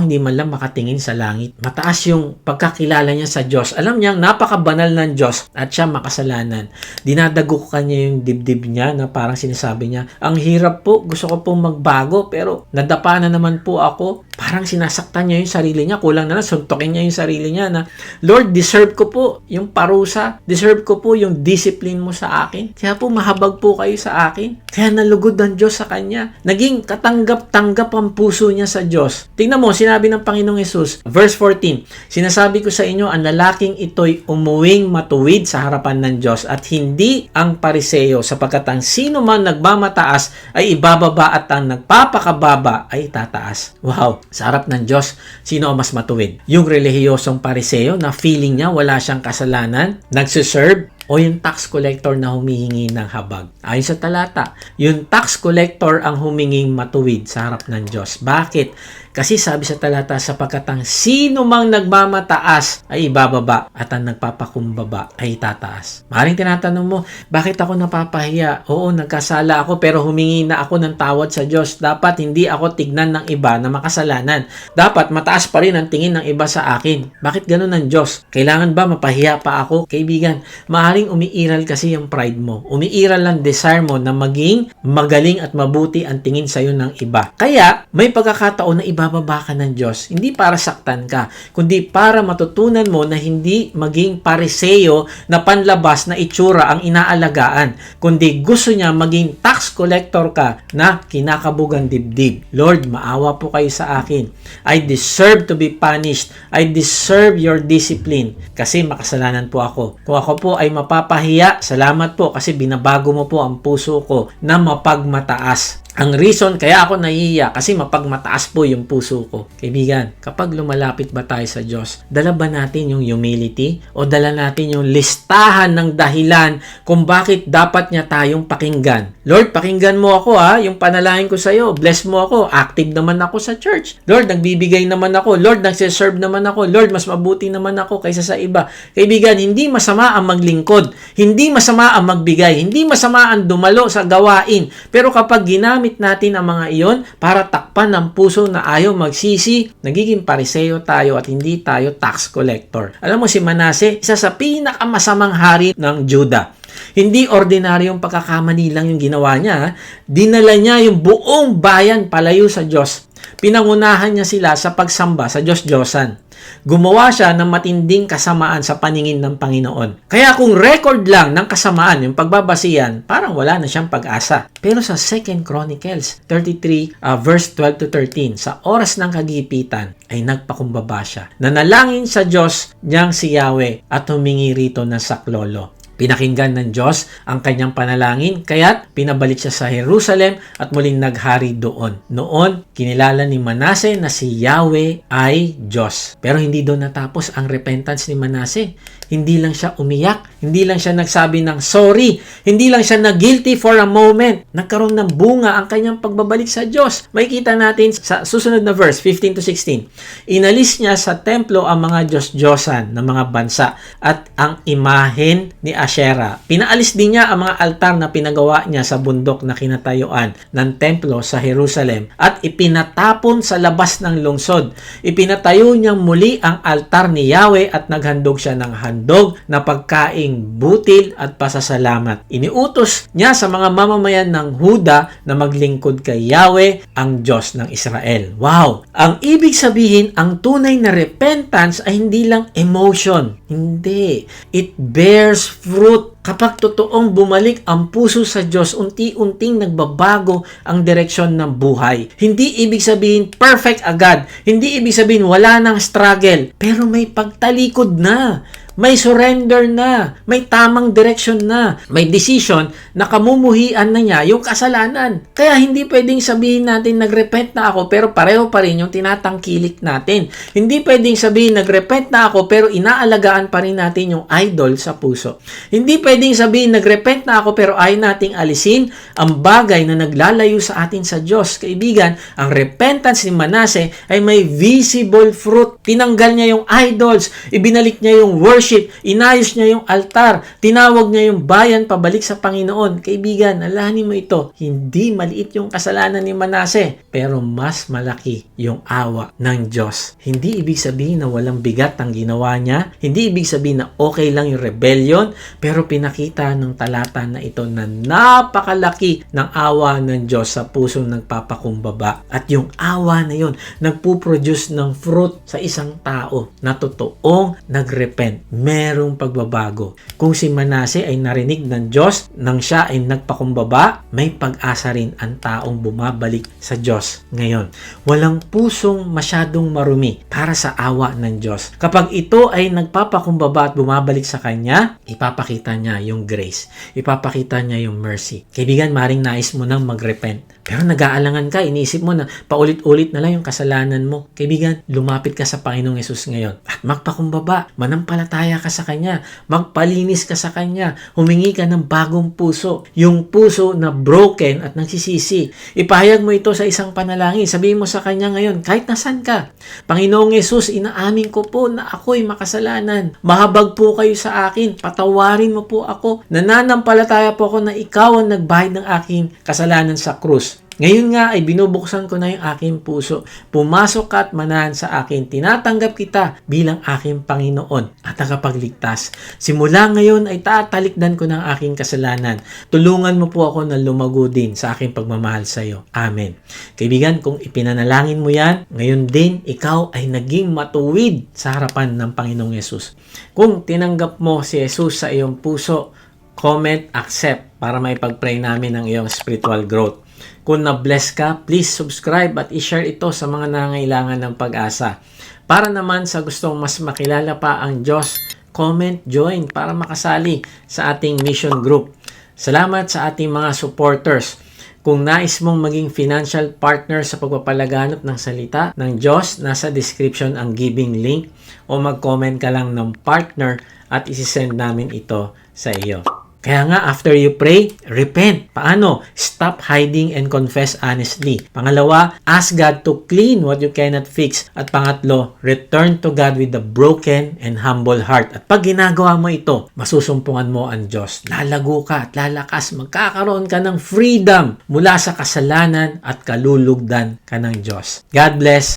A: hindi man lang makatingin sa langit. Mataas yung pagkakilala niya sa Diyos. Alam niya, napakabanal ng Diyos at siya makasalanan. Dinadagukan niya yung dibdib niya na parang sinasabi niya, ang hirap po, gusto ko pong magbago, pero nadapa na naman po ako. Parang sinasaktan niya yung sarili niya. Kulang na lang, suntokin niya yung sarili niya na, Lord, deserve ko po yung parusa. Deserve ko po yung discipline mo sa akin. Kaya po mahabag po kayo sa akin. Kaya nalugod ang Diyos sa kanya. Naging katanggap-tanggap ang puso niya sa Diyos. Tingnan mo, sinabi ng Panginoong Hesus, verse 14, sinasabi ko sa inyo, ang lalaking ito'y umuwing matuwid sa harapan ng Diyos at hindi ang pariseo, sapagkat ang sino man nagmamataas ay ibababa at ang nagpapakababa ay tataas. Wow! Sa harap ng Diyos, sino ang mas matuwid? Yung relihiyosong pariseo na feeling niya wala siyang kasalanan, nagsiserve, o yung tax collector na humihingi ng habag. Ayon sa talata, yung tax collector ang huminging matuwid sa harap ng Diyos. Bakit? Kasi sabi sa talata, sapagkat ang sino mang nagmamataas ay ibababa at ang nagpapakumbaba ay tataas. Maring tinatanong mo, bakit ako napapahiya? Oo, nagkasala ako pero humingi na ako ng tawad sa Diyos. Dapat hindi ako tignan ng iba na makasalanan. Dapat mataas pa rin ang tingin ng iba sa akin. Bakit ganun ng Diyos? Kailangan ba mapahiya pa ako? Kaibigan, maaaring umiiral kasi yung pride mo. Umiiral ang desire mo na maging magaling at mabuti ang tingin sa'yo ng iba. Kaya, may pagkakataon na ibababa ka ng Diyos, hindi para saktan ka, kundi para matutunan mo na hindi maging pariseo na panlabas na itsura ang inaalagaan, kundi gusto niya maging tax collector ka na kinakabugang dibdib. Lord, maawa po kayo sa akin. I deserve to be punished. I deserve your discipline kasi makasalanan po ako. Kung ako po ay mapapahiya, salamat po kasi binabago mo po ang puso ko na mapagmataas. Ang reason kaya ako nahihiya kasi mapagmataas po yung puso ko. Kaibigan, kapag lumalapit ba tayo sa Diyos, dala ba natin yung humility o dala natin yung listahan ng dahilan kung bakit dapat niya tayong pakinggan? Lord, pakinggan mo ako yung panalangin ko sa iyo. Bless mo ako. Active naman ako sa church. Lord, nagbibigay naman ako. Lord, nagsiserve naman ako. Lord, mas mabuti naman ako kaysa sa iba. Kaibigan, hindi masama ang maglingkod. Hindi masama ang magbigay. Hindi masama ang dumalo sa gawain. Pero kapag ginamit natin ang mga iyon para takpan ng puso na ayaw magsisi, nagiging pariseo tayo at hindi tayo tax collector. Alam mo si Manase, isa sa pinakamasamang hari ng Juda. Hindi ordinaryong pagkakamali lang yung ginawa niya. Dinala niya yung buong bayan palayo sa Diyos. Pinangunahan niya sila sa pagsamba sa Diyos-Diyosan. Gumawa siya ng matinding kasamaan sa paningin ng Panginoon. Kaya kung record lang ng kasamaan, yung pagbabasihan, parang wala na siyang pag-asa. Pero sa 2 Chronicles 33 verse 12 to 13, sa oras ng kagipitan, ay nagpakumbaba siya. Nanalangin sa Diyos niyang si Yahweh at humingi rito ng saklolo. Pinakinggan ng Diyos ang kanyang panalangin, kaya't pinabalik siya sa Jerusalem at muling naghari doon. Noon, kinilala ni Manase na si Yahweh ay Diyos. Pero hindi doon natapos ang repentance ni Manase. Hindi lang siya umiyak, hindi lang siya nagsabi ng sorry, hindi lang siya na-guilty for a moment. Nagkaroon ng bunga ang kanyang pagbabalik sa Diyos. Makikita natin sa susunod na verse, 15 to 16. Inalis niya sa templo ang mga Diyos-Diyosan ng mga bansa at ang imahen ni Asherah. Pinaalis din niya ang mga altar na pinagawa niya sa bundok na kinatayuan ng templo sa Jerusalem at ipinatapon sa labas ng lungsod. Ipinatayo niyang muli ang altar ni Yahweh at naghandog siya ng handog na pagkaing butil at pasasalamat. Iniutos niya sa mga mamamayan ng Huda na maglingkod kay Yahweh, ang Diyos ng Israel. Wow! Ang ibig sabihin, ang tunay na repentance ay hindi lang emotion. Hindi. It bears fruit. Kapag totoong bumalik ang puso sa Diyos, unti-unting nagbabago ang direksyon ng buhay. Hindi ibig sabihin perfect agad. Hindi ibig sabihin wala nang struggle. Pero may pagtalikod na. May surrender na, may tamang direksyon na, may decision na kamumuhian na niya yung kasalanan. Kaya hindi pwedeng sabihin natin nagrepent na ako pero pareho pa rin yung tinatangkilik natin. Hindi pwedeng sabihin nagrepent na ako pero inaalagaan pa rin natin yung idol sa puso. Hindi pwedeng sabihin nagrepent na ako pero ayaw nating alisin ang bagay na naglalayo sa atin sa Diyos. Kaibigan, ang repentance ni Manase ay may visible fruit. Tinanggal niya yung idols, ibinalik niya yung worship, inayos niya yung altar, tinawag niya yung bayan pabalik sa Panginoon. Kaibigan, alahanin mo ito, hindi maliit yung kasalanan ni Manase, pero mas malaki yung awa ng Diyos. Hindi ibig sabihin na walang bigat ang ginawa niya, hindi ibig sabihin na okay lang yung rebellion, pero pinakita ng talata na ito na napakalaki ng awa ng Diyos sa pusong nagpapakumbaba. At yung awa na yun, nagpuproduce ng fruit sa isang tao na totoong nagrepent. Merong pagbabago. Kung si Manase ay narinig ng Diyos nang siya ay nagpakumbaba, may pag-asa rin ang taong bumabalik sa Diyos ngayon. Walang pusong masyadong marumi para sa awa ng Diyos. Kapag ito ay nagpapakumbaba at bumabalik sa Kanya, ipapakita niya yung grace. Ipapakita niya yung mercy. Kaibigan, maring nais mo nang magrepent. Pero nag-aalangan ka, iniisip mo na paulit-ulit na lang yung kasalanan mo. Kaibigan, lumapit ka sa Panginoong Yesus ngayon at magpakumbaba, manampalataya ka sa Kanya, magpalinis ka sa Kanya, humingi ka ng bagong puso, yung puso na broken at nagsisisi. Ipahayag mo ito sa isang panalangin. Sabihin mo sa Kanya ngayon, kahit nasan ka, Panginoong Yesus, inaamin ko po na ako'y makasalanan. Mahabag po kayo sa akin, patawarin mo po ako. Nananampalataya po ako na ikaw ang nagbayad ng aking kasalanan sa krus. Ngayon nga ay binubuksan ko na yung aking puso. Pumasok ka at manahan sa akin. Tinatanggap kita bilang aking Panginoon at tagapagligtas. Simula ngayon ay tatalikdan ko ng aking kasalanan. Tulungan mo po ako na lumago din sa aking pagmamahal sa iyo. Amen. Kaibigan, kung ipinanalangin mo yan, ngayon din ikaw ay naging matuwid sa harapan ng Panginoong Yesus. Kung tinanggap mo si Jesus sa iyong puso, comment, accept para maipag-pray namin ang iyong spiritual growth. Kung na-bless ka, please subscribe at i-share ito sa mga nangangailangan ng pag-asa. Para naman sa gustong mas makilala pa ang Diyos, comment, join para makasali sa ating mission group. Salamat sa ating mga supporters. Kung nais mong maging financial partner sa pagpapalaganap ng salita ng Diyos, nasa description ang giving link o mag-comment ka lang ng partner at isisend namin ito sa iyo. Kaya nga, after you pray, repent. Paano? Stop hiding and confess honestly. Pangalawa, ask God to clean what you cannot fix. At pangatlo, return to God with a broken and humble heart. At pag ginagawa mo ito, masusumpungan mo ang Diyos. Lalago ka at lalakas. Magkakaroon ka ng freedom mula sa kasalanan at kalulugdan ka ng Diyos. God bless.